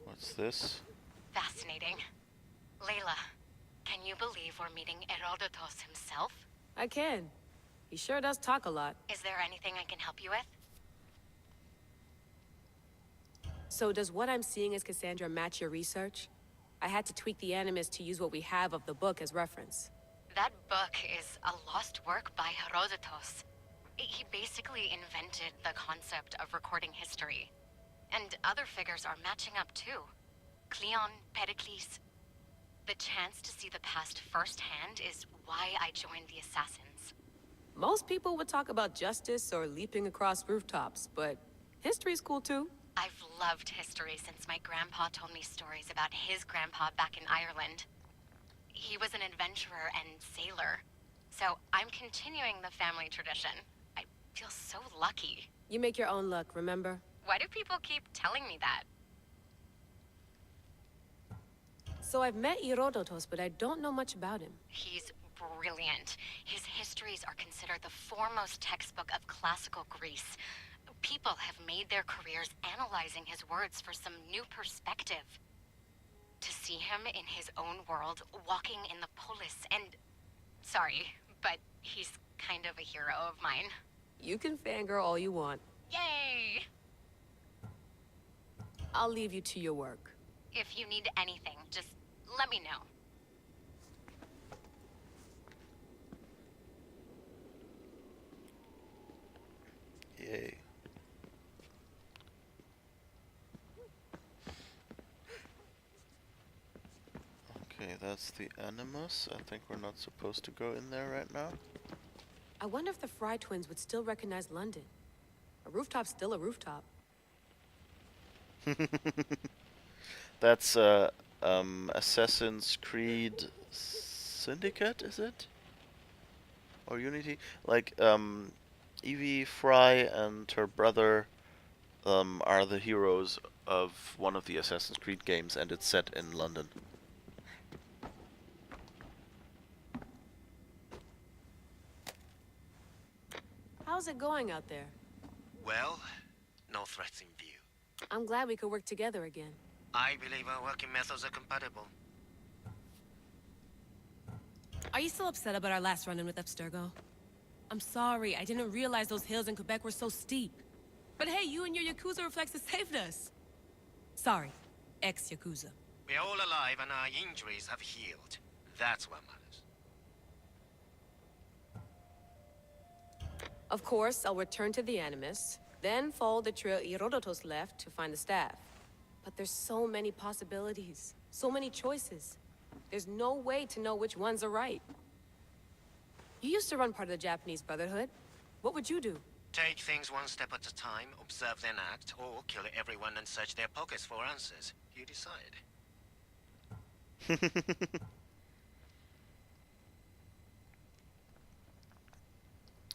What's this? Fascinating. Layla, can you believe we're meeting Herodotus himself? I can. He sure does talk a lot. Is there anything I can help you with? So does what I'm seeing as Cassandra match your research? I had to tweak the animus to use what we have of the book as reference. That book is a lost work by Herodotus. He basically invented the concept of recording history. And other figures are matching up too. Cleon, Pericles. The chance to see the past firsthand is why I joined the Assassins. Most people would talk about justice or leaping across rooftops, but history's cool too. I've loved history since my grandpa told me stories about his grandpa back in Ireland. He was an adventurer and sailor, so I'm continuing the family tradition. I feel so lucky. You make your own luck, remember? Why do people keep telling me that? So I've met Herodotus, but I don't know much about him. He's brilliant. His histories are considered the foremost textbook of classical Greece. People have made their careers analyzing his words for some new perspective. To see him in his own world, walking in the polis, and... Sorry, but he's kind of a hero of mine. You can fangirl all you want. Yay! I'll leave you to your work. If you need anything, just let me know. Yay. Okay, that's the Animus. I think we're not supposed to go in there right now. I wonder if the Fry twins would still recognize London. A rooftop's still a rooftop. That's Assassin's Creed Syndicate, is it? Or Unity? Like, Evie Fry and her brother are the heroes of one of the Assassin's Creed games, and it's set in London. How's it going out there? Well, no threats in view. I'm glad we could work together again. I believe our working methods are compatible. Are you still upset about our last run-in with Abstergo? I'm sorry, I didn't realize those hills in Quebec were so steep. But hey, you and your Yakuza reflexes saved us. Sorry, ex-Yakuza. We're all alive and our injuries have healed. That's what matters. Of course, I'll return to the Animus, then follow the trail Herodotus left to find the staff. But there's so many possibilities, so many choices. There's no way to know which ones are right. You used to run part of the Japanese Brotherhood. What would you do? Take things one step at a time, observe then act, or kill everyone and search their pockets for answers. You decide.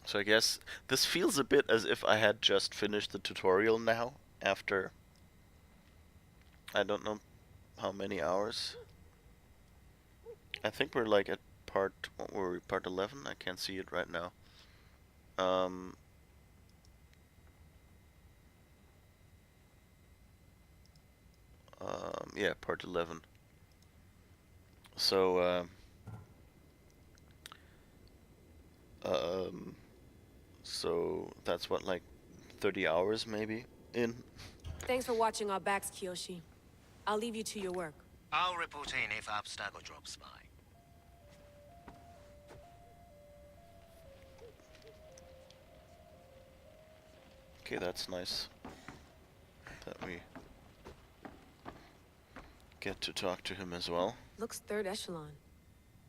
So I guess this feels a bit as if I had just finished the tutorial now, after I don't know how many hours. I think we're like at what were we, part 11? I can't see it right now. Yeah, part 11. So, so that's what, like 30 hours maybe in? Thanks for watching our backs, Kiyoshi. I'll leave you to your work. I'll report in if Abstergo drops by. Okay, that's nice that we get to talk to him as well. Looks third echelon.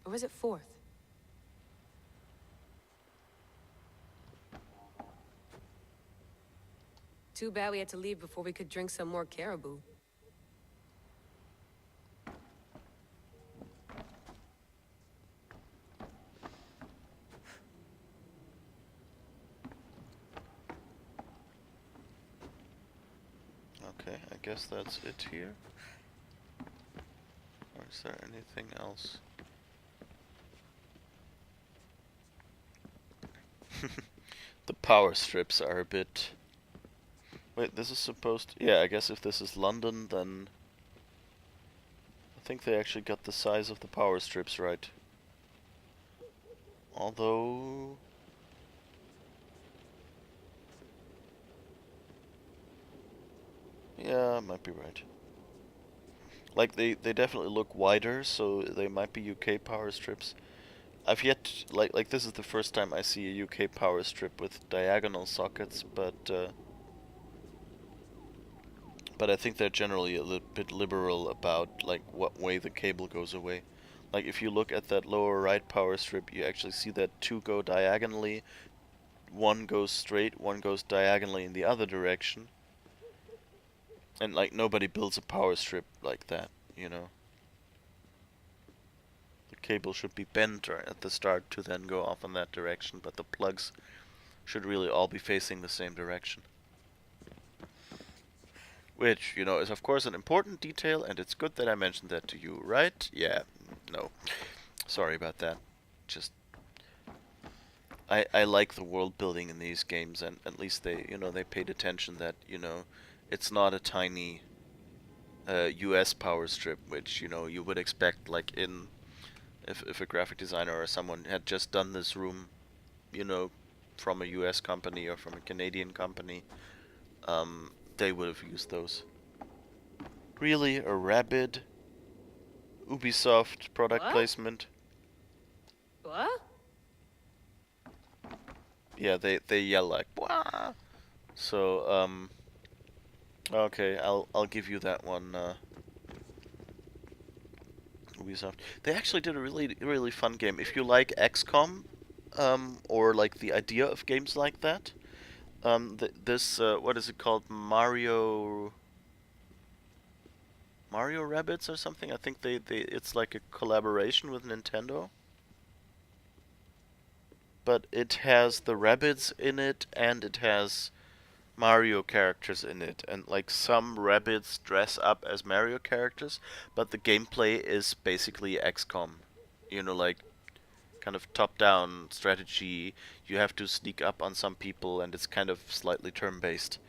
Or is it fourth? Too bad we had to leave before we could drink some more caribou. Okay, I guess that's it here. Or is there anything else? The power strips are a bit... Wait, this is supposed to... Yeah, I guess if this is London, then... I think they actually got the size of the power strips right. Although... Yeah, might be right. Like, they definitely look wider, so they might be UK power strips. I've yet, like this is the first time I see a UK power strip with diagonal sockets, but I think they're generally a little bit liberal about, like, what way the cable goes away. Like, if you look at that lower right power strip, you actually see that two go diagonally, one goes straight, one goes diagonally in the other direction. And, like, nobody builds a power strip like that, you know. The cable should be bent right at the start to then go off in that direction, but the plugs should really all be facing the same direction. Which, you know, is of course an important detail, and it's good that I mentioned that to you, right? Yeah, no. Sorry about that. Just... I like the world building in these games, and at least they, you know, they paid attention that, you know, it's not a tiny US power strip, which, you know, you would expect, like, in... If a graphic designer or someone had just done this room, you know, from a US company or from a Canadian company, they would have used those. Really? A rabid Ubisoft product placement? What? Yeah, they yell like, "Wah!" So, okay, I'll give you that one, Ubisoft. They actually did a really fun game. If you like XCOM, or like the idea of games like that, this what is it called? Mario Rabbids or something? I think it's like a collaboration with Nintendo. but it has the rabbits in it, and it has Mario characters in it, and like some rabbits dress up as Mario characters, but the gameplay is basically XCOM. You know, like kind of top-down strategy. You have to sneak up on some people, and it's kind of slightly turn-based.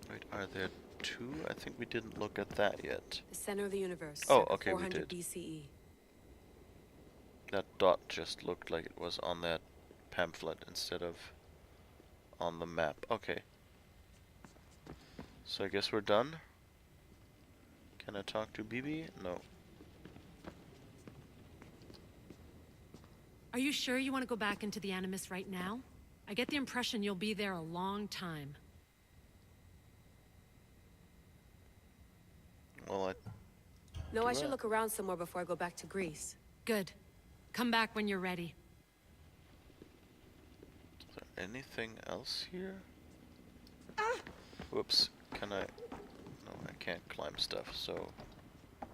Wait, are there two? I think we didn't look at that yet. The center of the universe. Oh, circa okay, we 400 did. BCE. That dot just looked like it was on that pamphlet instead of on the map. Okay. So I guess we're done. Can I talk to BB? No. Are you sure you want to go back into the Animus right now? I get the impression you'll be there a long time. Well, No, I should look around somewhere before I go back to Greece. Good. Come back when you're ready. is there anything else here? Whoops. Can I? No, I can't climb stuff, so I'm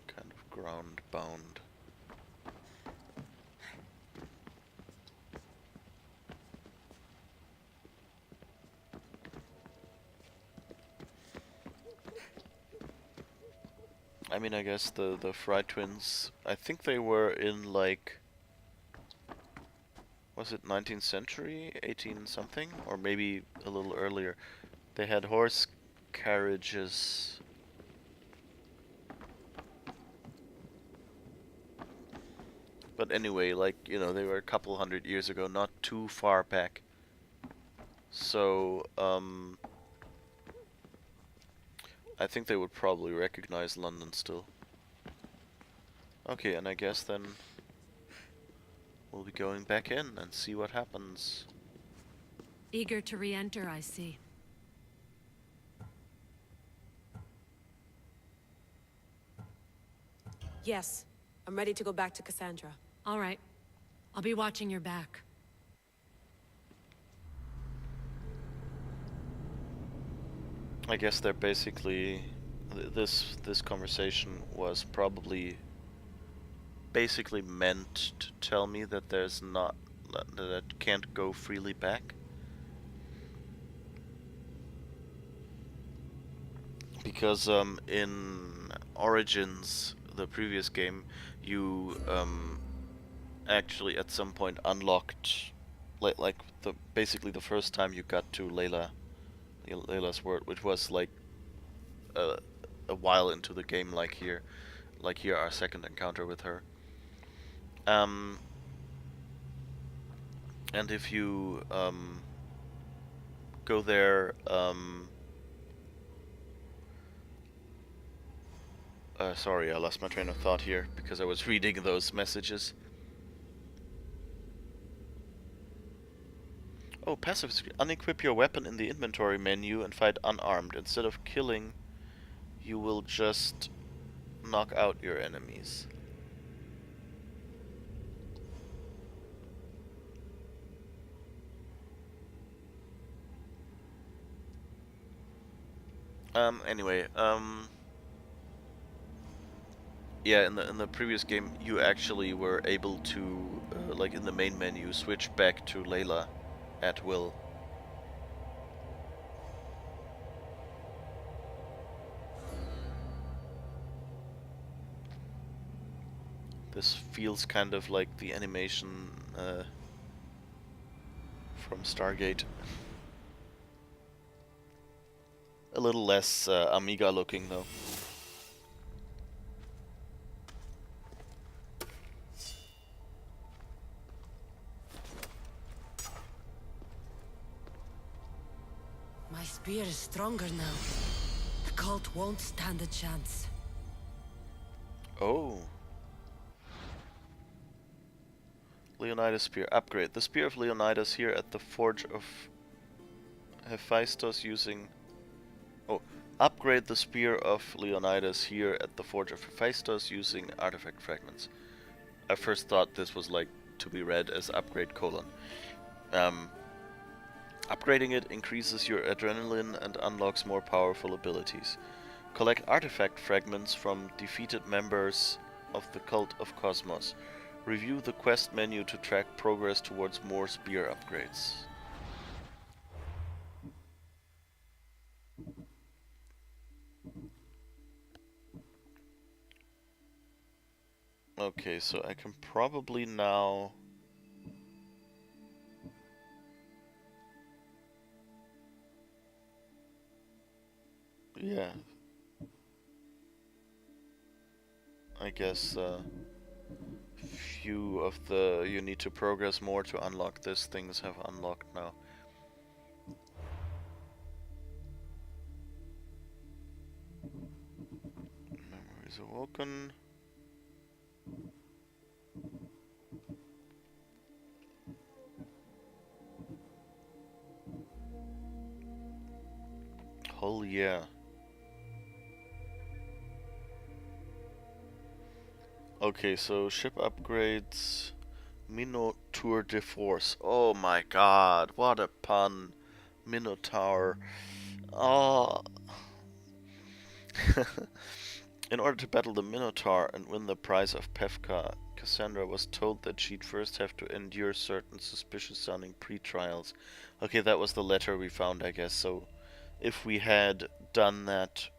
kind of ground bound. I mean, I guess the Fry twins, I think they were in like, was it 19th century, 18 something, or maybe a little earlier. They had horse carriages. But anyway, like, you know, they were a couple hundred years ago, not too far back. So, I think they would probably recognize London still. Okay, and I guess then we'll be going back in and see what happens. Eager to re-enter, I see. Yes, I'm ready to go back to Cassandra. All right. I'll be watching your back. I guess they're basically this conversation was probably basically meant to tell me that there's not that I can't go freely back, because in Origins, the previous game, you actually at some point unlocked like basically the first time you got to Layla's word, which was like a while into the game, like here our second encounter with her. And if you go there, sorry, I lost my train of thought here because I was reading those messages. Oh, passive. Unequip your weapon in the inventory menu and fight unarmed. Instead of killing, you will just knock out your enemies. Anyway, yeah, in the previous game, you actually were able to, like in the main menu, switch back to Layla at will. This feels kind of like the animation from Stargate. A little less Amiga looking though. My spear is stronger now. The cult won't stand a chance. Oh. Leonidas Spear. Upgrade. The Spear of Leonidas here at the Forge of Hephaestus using... Oh. Upgrade the Spear of Leonidas here at the Forge of Hephaestus using artifact fragments. I first thought this was like to be read as upgrade : upgrading it increases your adrenaline and unlocks more powerful abilities. Collect artifact fragments from defeated members of the Cult of Cosmos. Review the quest menu to track progress towards more spear upgrades. Okay, so I can probably now... Yeah. I guess few of the you need to progress more to unlock this things have unlocked now. Memories awoken. Oh yeah. Okay, so ship upgrades. Minotaur de Force. Oh my god, what a pun. Minotaur. Oh. In order to battle the Minotaur and win the prize of Pefka, Cassandra was told that she'd first have to endure certain suspicious-sounding pre-trials. Okay, that was the letter we found, I guess, so if we had done that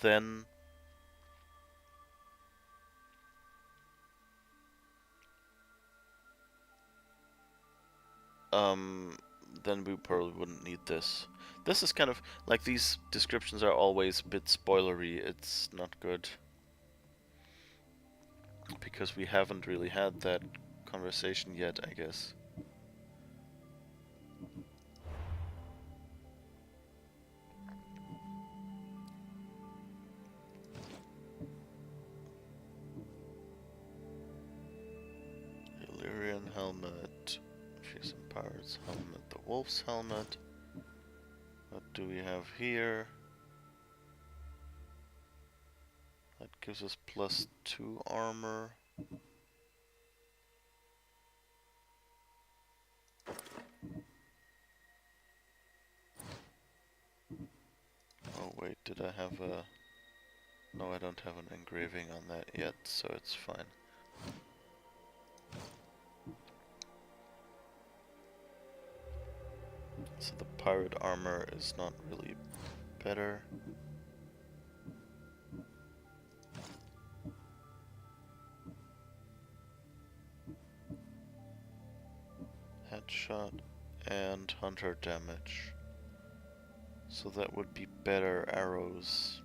then... then we probably wouldn't need this. This is kind of, like, these descriptions are always a bit spoilery, it's not good. Because we haven't really had that conversation yet, I guess. Illyrian helmet, she's in pirate's helmet, the wolf's helmet. What do we have here? That gives us +2 armor. Oh wait, did I have a... No, I don't have an engraving on that yet, so it's fine. So the pirate armor is not really better. Headshot and hunter damage. So that would be better arrows.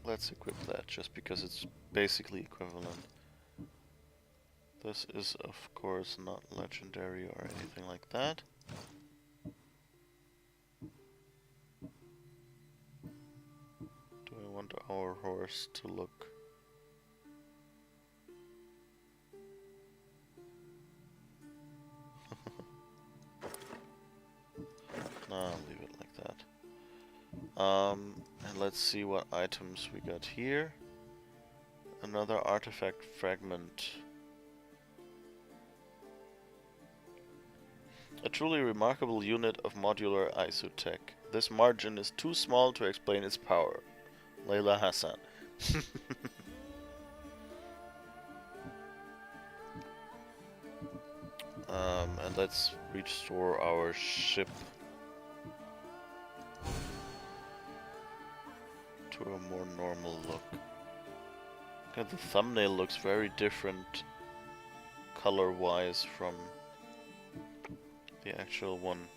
Let's equip that just because it's basically equivalent. This is of course not legendary or anything like that. Do I want our horse to look? No, I'll leave it like that. And let's see what items we got here. Another artifact fragment. A truly remarkable unit of modular isotech. This margin is too small to explain its power. Layla Hassan. And let's restore our ship to a more normal look. Okay, the thumbnail looks very different color-wise from the actual one.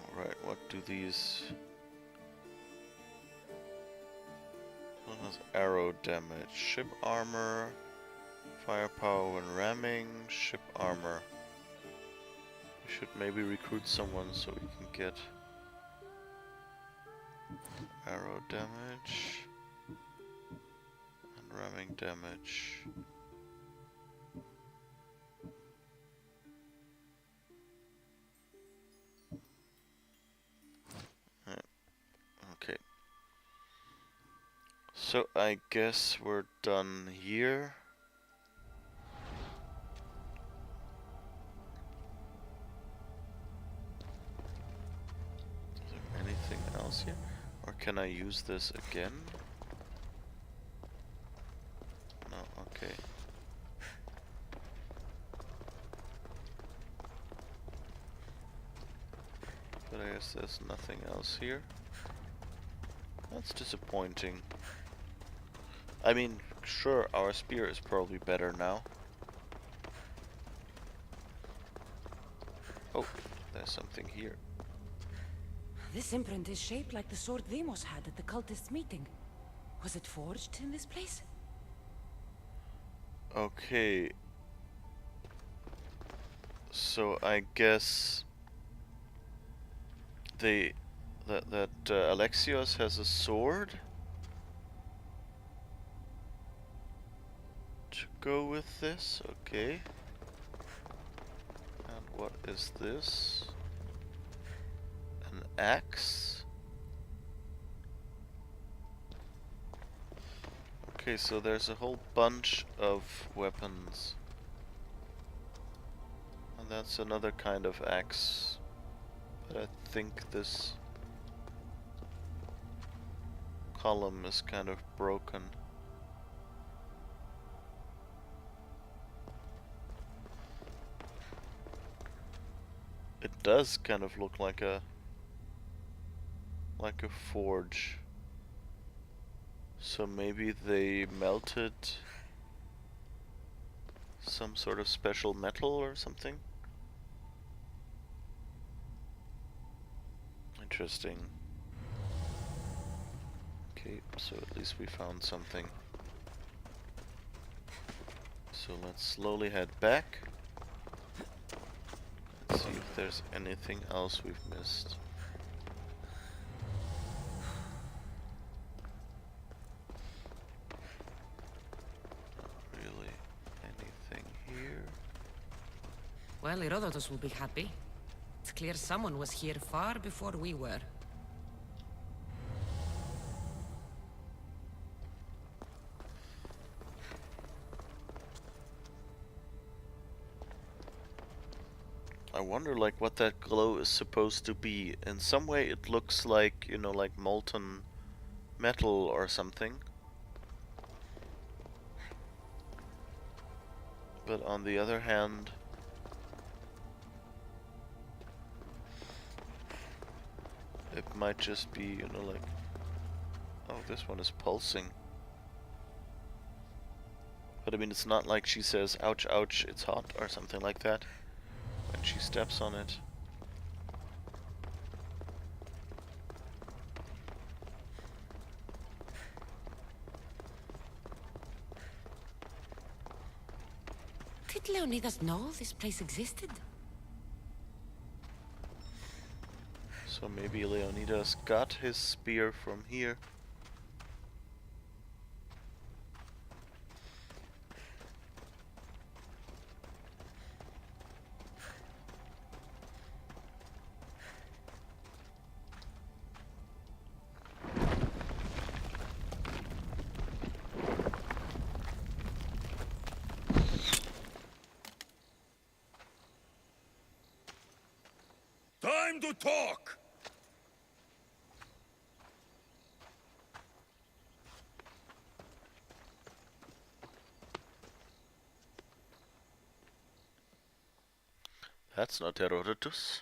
Alright, what do these... One has arrow damage, ship armor, firepower when ramming, ship armor. We should maybe recruit someone so we can get arrow damage and ramming damage. Okay. So I guess we're done here. Is there anything else here? Or can I use this again? No, okay. But I guess there's nothing else here. That's disappointing. I mean, sure, our spear is probably better now. Oh, there's something here. This imprint is shaped like the sword Demos had at the cultists' meeting. Was it forged in this place? Okay. So I guess that Alexios has a sword to go with this. Okay. And what is this? An axe. Okay, so there's a whole bunch of weapons. And that's another kind of axe. But I think this column is kind of broken. It does kind of look like a forge. So maybe they melted some sort of special metal or something? Interesting. Okay, so at least we found something. So let's slowly head back. Let's see if there's anything else we've missed. Not really anything here. Well, Herodotus will be happy. It's clear someone was here far before we were. I wonder like what that glow is supposed to be. In some way it looks like, you know, like molten metal or something. But on the other hand, it might just be, you know, like, oh, this one is pulsing. But I mean, it's not like she says, ouch, ouch, it's hot, or something like that, when she steps on it. Did Leonidas know this place existed? So maybe Leonidas got his spear from here. Time to talk! That's not Herodotus.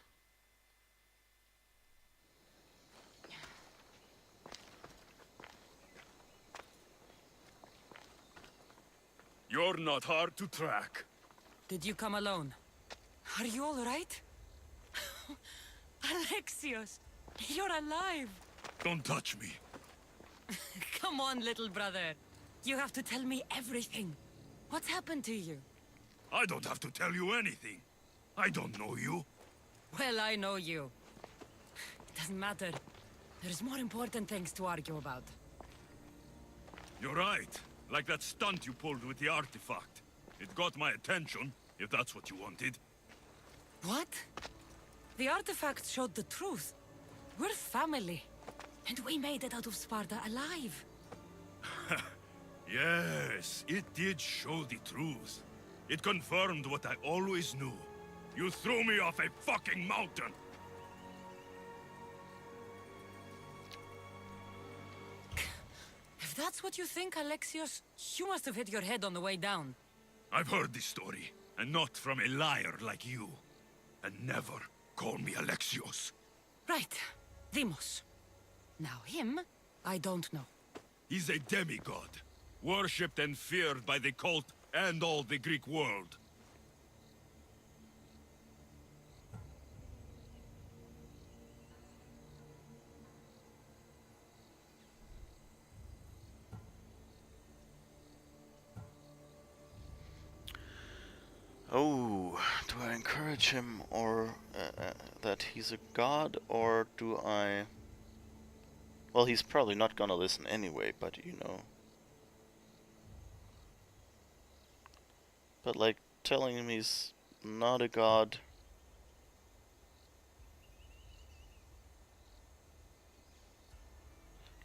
You're not hard to track. Did you come alone? Are you all right? Alexios, you're alive! Don't touch me. Come on, little brother. You have to tell me everything. What's happened to you? I don't have to tell you anything. I don't know you. Well, I know you. It doesn't matter. There's more important things to argue about. You're right. Like that stunt you pulled with the artifact. It got my attention, if that's what you wanted. What? The artifact showed the truth. We're family. And we made it out of Sparta alive. Yes, it did show the truth. It confirmed what I always knew. You threw me off a fucking mountain! If that's what you think, Alexios, you must have hit your head on the way down. I've heard this story, and not from a liar like you. And never call me Alexios. Right. Demos. Now him, I don't know. He's a demigod, worshipped and feared by the cult and all the Greek world. Oh, do I encourage him or that he's a god, or do I... Well, he's probably not gonna listen anyway, but you know. But like, telling him he's not a god...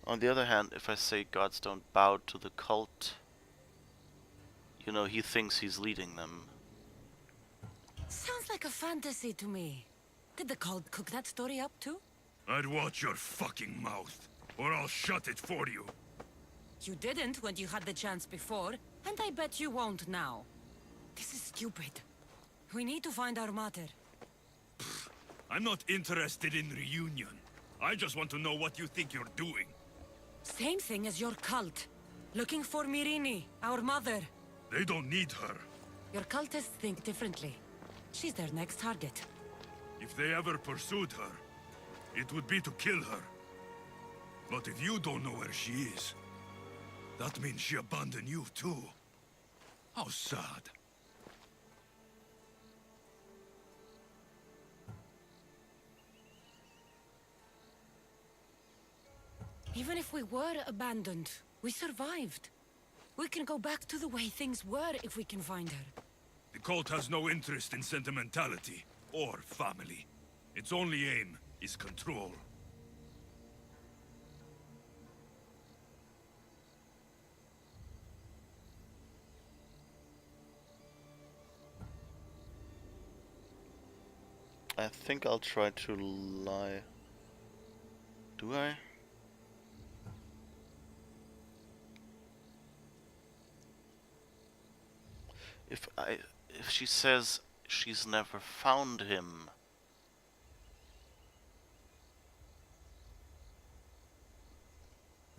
On the other hand, if I say gods don't bow to the cult, you know, he thinks he's leading them. Sounds like a fantasy to me. Did the cult cook that story up too? I'd watch your fucking mouth, or I'll shut it for you. You didn't when you had the chance before, and I bet you won't now. This is stupid. We need to find our mater. I'm not interested in reunion. I just want to know what you think you're doing. Same thing as your cult. Looking for Myrrine, our mother. They don't need her. Your cultists think differently. She's their next target. If they ever pursued her, it would be to kill her. But if you don't know where she is, that means she abandoned you too. How sad. Even if we were abandoned, we survived. We can go back to the way things were if we can find her. The cult has no interest in sentimentality or family. Its only aim is control. I think I'll try to lie. Do I? If she says she's never found him,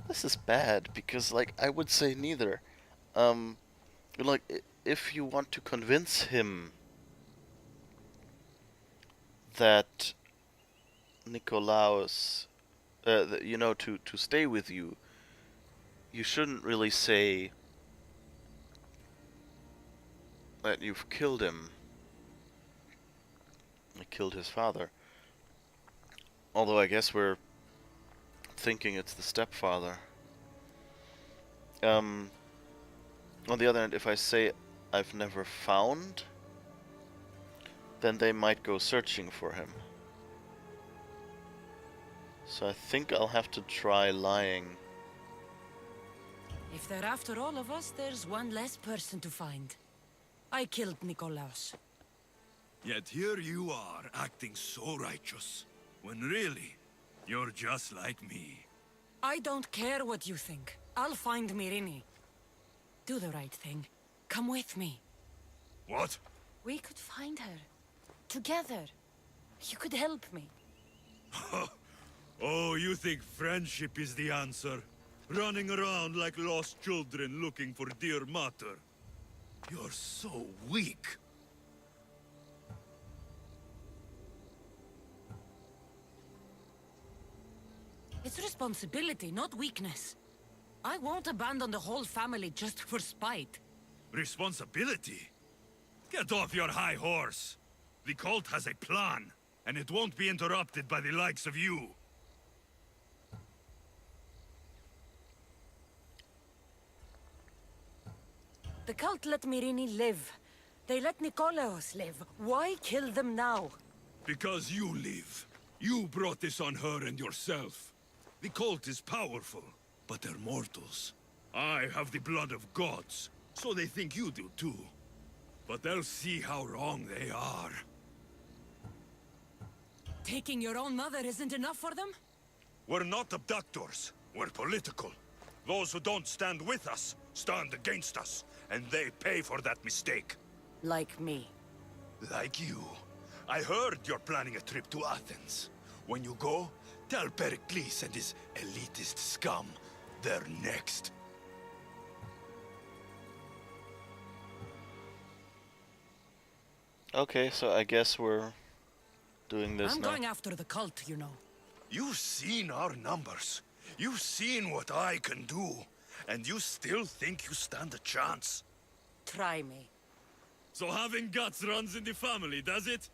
this is bad because, like, I would say neither. Like, if you want to convince him that Nikolaos, you know, to stay with you, you shouldn't really say that you've killed him. I killed his father. Although I guess we're thinking it's the stepfather. On the other hand, if I say I've never found, then they might go searching for him. So I think I'll have to try lying. If they're after all of us, there's one less person to find. I killed Nikolaos. Yet here you are, acting so righteous, when really, you're just like me. I don't care what you think. I'll find Myrrine. Do the right thing. Come with me. What? We could find her. Together. You could help me. Oh, you think friendship is the answer? Running around like lost children looking for dear mater. You're so weak. It's responsibility, not weakness. I won't abandon the whole family just for spite. Responsibility? Get off your high horse. The cult has a plan, and it won't be interrupted by the likes of you. The cult let Myrrine live. They let Nikolaos live. Why kill them now? Because you live. You brought this on her and yourself. The cult is powerful, but they're mortals. I have the blood of gods, so they think you do too. But they'll see how wrong they are. Taking your own mother isn't enough for them? We're not abductors. We're political. Those who don't stand with us stand against us, and they pay for that mistake. Like me. Like you. I heard you're planning a trip to Athens. When you go, tell Pericles and his elitist scum they're next. Okay, so I guess we're doing this I'm now. going after the cult, you know. You've seen our numbers. You've seen what I can do. And you still think you stand a chance? Try me. So having guts runs in the family, does it?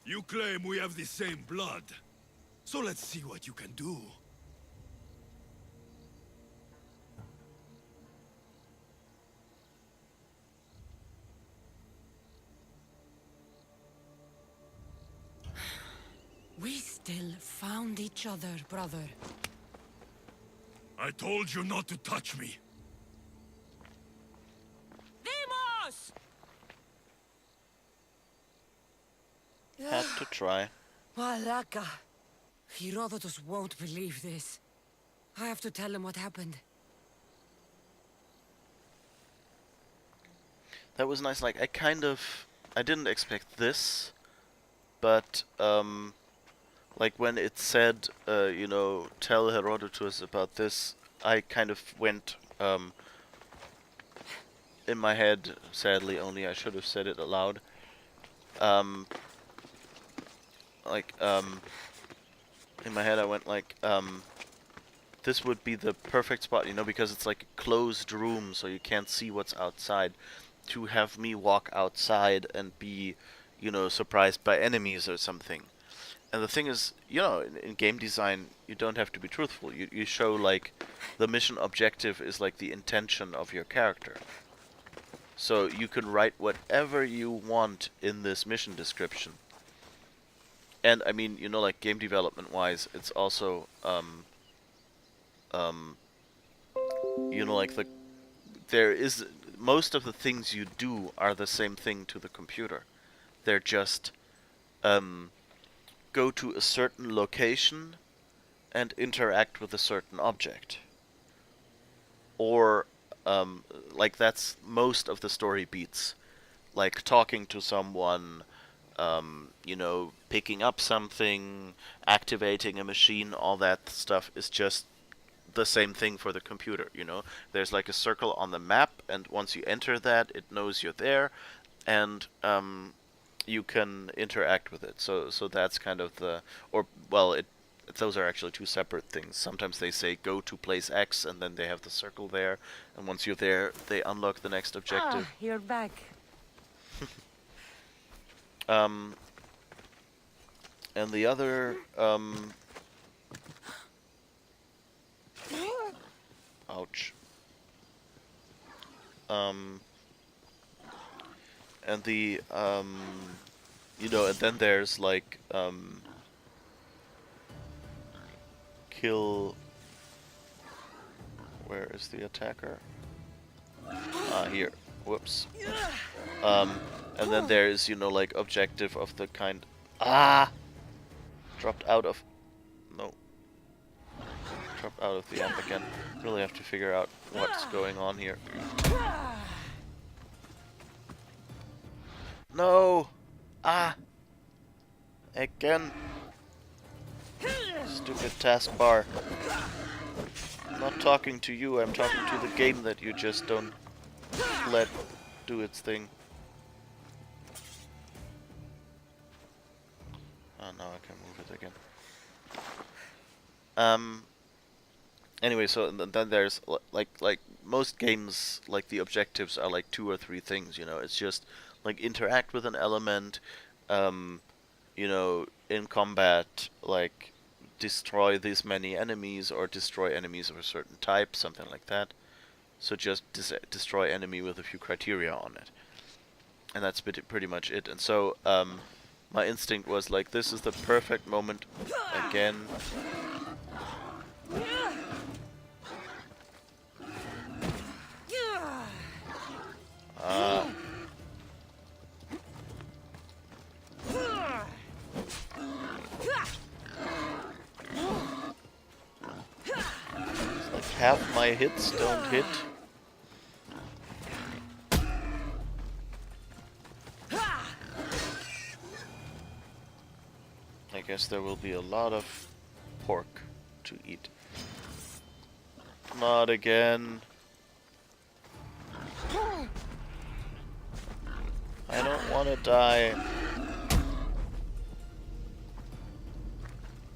You claim we have the same blood. So let's see what you can do. We still found each other, brother. I told you not to touch me. Demos! Had to try. Malaka. Herodotus won't believe this. I have to tell him what happened. That was nice. Like, I didn't expect this, but, like, when it said, you know, tell Herodotus about this, I kind of went, in my head, sadly, only I should have said it aloud. In my head I went like, this would be the perfect spot, you know, because it's like a closed room, so you can't see what's outside, to have me walk outside and be, you know, surprised by enemies or something. And the thing is, you know, in game design, you don't have to be truthful. You show, like, the mission objective is, like, the intention of your character. So you can write whatever you want in this mission description. And, I mean, you know, like, game development-wise, it's also, you know, like, most of the things you do are the same thing to the computer. They're just, go to a certain location and interact with a certain object. Or, like, that's most of the story beats. Like, talking to someone, you know, picking up something, activating a machine, all that stuff is just the same thing for the computer, you know. There's like a circle on the map, and once you enter that, it knows you're there, and you can interact with it. So that's kind of the, or, well, those are actually two separate things. Sometimes they say go to place X, and then they have the circle there, and once you're there, they unlock the next objective. Ah, you're back. And the other, ouch. And the, you know, and then there's like, kill, where is the attacker? Here, whoops. And then there's, you know, like, objective of the kind, dropped out of, no. Dropped out of the app again. Really have to figure out what's going on here. No! Again. Stupid taskbar. I'm not talking to you, I'm talking to the game that you just don't let do its thing. Oh, now I can move it again. Anyway, so then there's, like most games, like, the objectives are like 2 or 3 things, you know. It's just, like, interact with an element, you know, in combat, like, destroy this many enemies, or destroy enemies of a certain type, something like that. So just destroy enemy with a few criteria on it. And that's pretty much it. And so, my instinct was like, this is the perfect moment, again, half my hits don't hit. I guess there will be a lot of pork to eat. Not again. I don't want to die.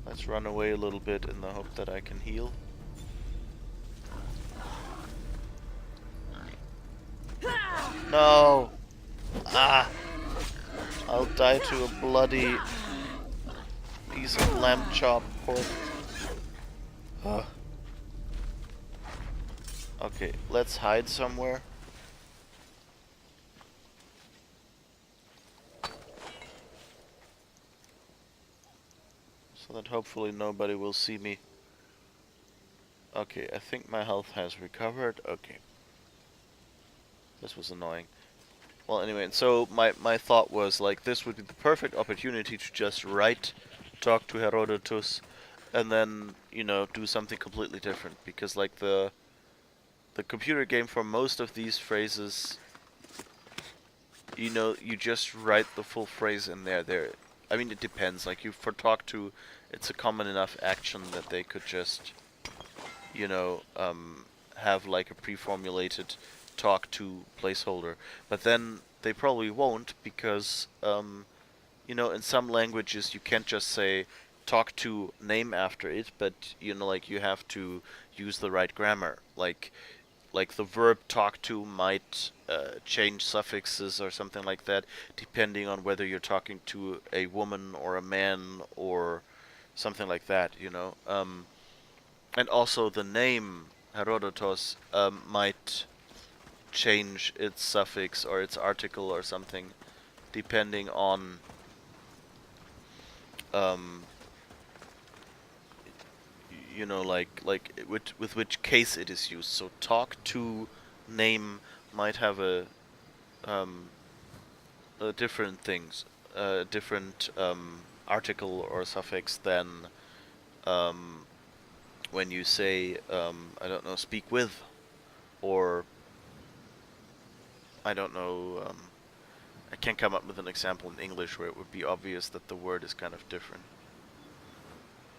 Let's run away a little bit in the hope that I can heal. No! Ah! I'll die to a bloody piece of lamb chop pork. Ugh. Okay, let's hide somewhere. So that hopefully nobody will see me. Okay, I think my health has recovered. Okay. This was annoying. Well, anyway, so my thought was, like, this would be the perfect opportunity to just talk to Herodotus, and then, you know, do something completely different. Because, like, the computer game for most of these phrases, you know, you just write the full phrase in there. I mean, it depends. Like, for talk to, it's a common enough action that they could just, you know, have like a pre-formulated talk to placeholder. But then they probably won't, because, you know, in some languages you can't just say talk to name after it, but, you know, like, you have to use the right grammar. Like the verb talk to might change suffixes or something like that, depending on whether you're talking to a woman or a man or something like that, you know. And also the name Herodotos might change its suffix or its article or something, depending on you know, like with which case it is used. So talk to name might have a different things, different article or suffix than when you say I don't know, speak with, or I don't know. I can't come up with an example in English where it would be obvious that the word is kind of different.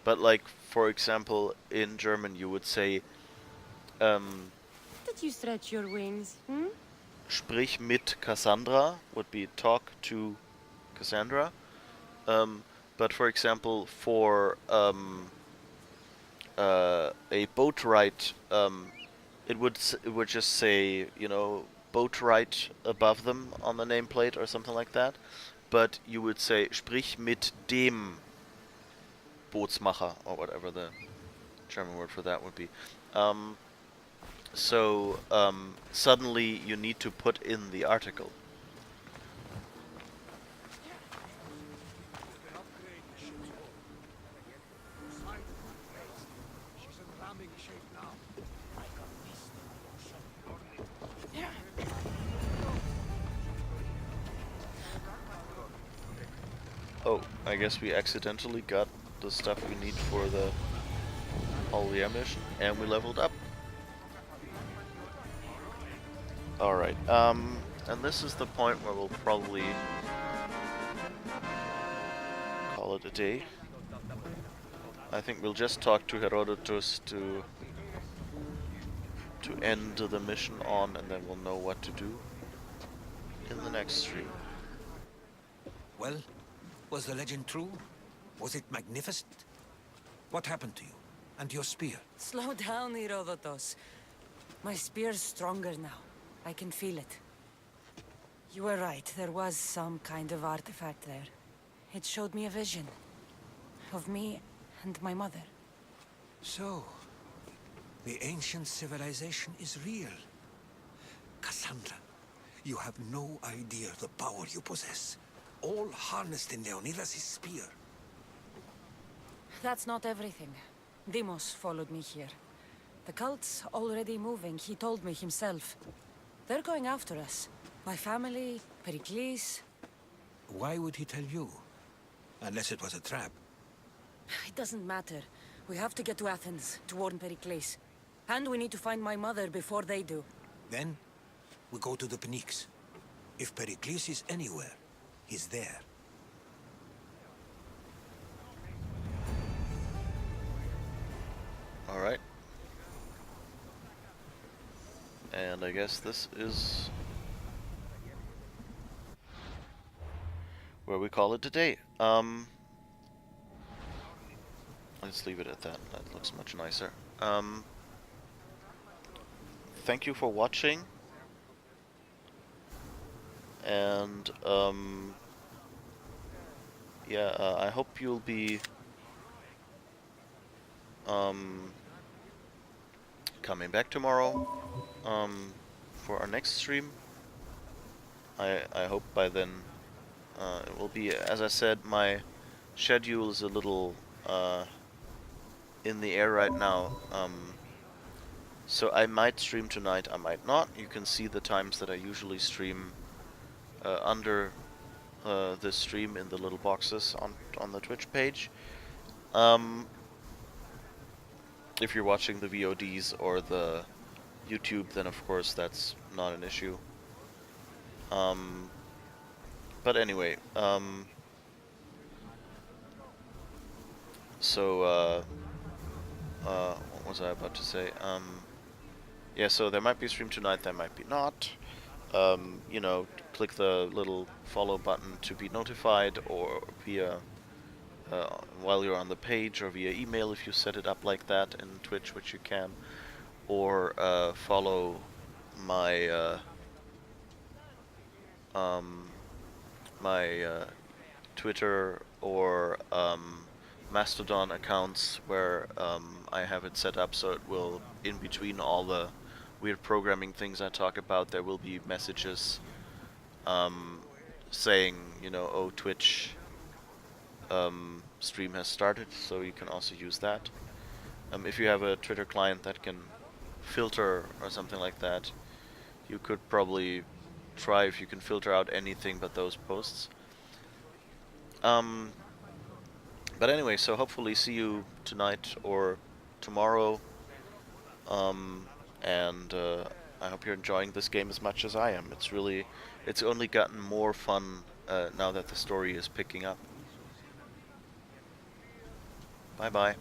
But, like, for example, in German you would say Did you stretch your wings? sprich mit Cassandra would be talk to Cassandra. But for example, for a boat ride, it would just say, you know, boat ride above them on the nameplate or something like that. But you would say sprich mit dem Bootsmacher, or whatever the German word for that would be. So suddenly you need to put in the article. Oh, I guess we accidentally got the stuff we need for the Holier mission, and we leveled up. Alright, and this is the point where we'll probably call it a day. I think we'll just talk to Herodotus to end the mission on, and then we'll know what to do in the next stream. Well, was the legend true? Was it magnificent? What happened to you? And your spear? Slow down, Herodotus. My spear's stronger now. I can feel it. You were right. There was some kind of artifact there. It showed me a vision. Of me and my mother. So, the ancient civilization is real. Cassandra, you have no idea the power you possess. All harnessed in Leonidas' spear. That's not everything. Deimos followed me here. The cult's already moving, he told me himself. They're going after us. My family, Pericles. Why would he tell you? Unless it was a trap. It doesn't matter. We have to get to Athens, to warn Pericles. And we need to find my mother before they do. Then, we go to the Pnyx. If Pericles is anywhere, he's there. Alright. And I guess this is where we call it a day. Let's leave it at that. That looks much nicer. Thank you for watching. And, yeah, I hope you'll be coming back tomorrow for our next stream. I hope by then it will be, as I said, my schedule is a little in the air right now. So I might stream tonight, I might not. You can see the times that I usually stream under this stream in the little boxes on the Twitch page. If you're watching the VODs or the YouTube, then of course that's not an issue. But anyway, so what was I about to say? Yeah, so there might be a stream tonight, there might be not. You know, click the little follow button to be notified, or via while you're on the page, or via email if you set it up like that in Twitch, which you can, or follow my my Twitter or Mastodon accounts, where I have it set up so it will, in between all the weird programming things I talk about, there will be messages saying, you know, oh, Twitch stream has started, so you can also use that. If you have a Twitter client that can filter or something like that, you could probably try if you can filter out anything but those posts. But anyway, so hopefully see you tonight or tomorrow. And I hope you're enjoying this game as much as I am. It's only gotten more fun now that the story is picking up. Bye bye.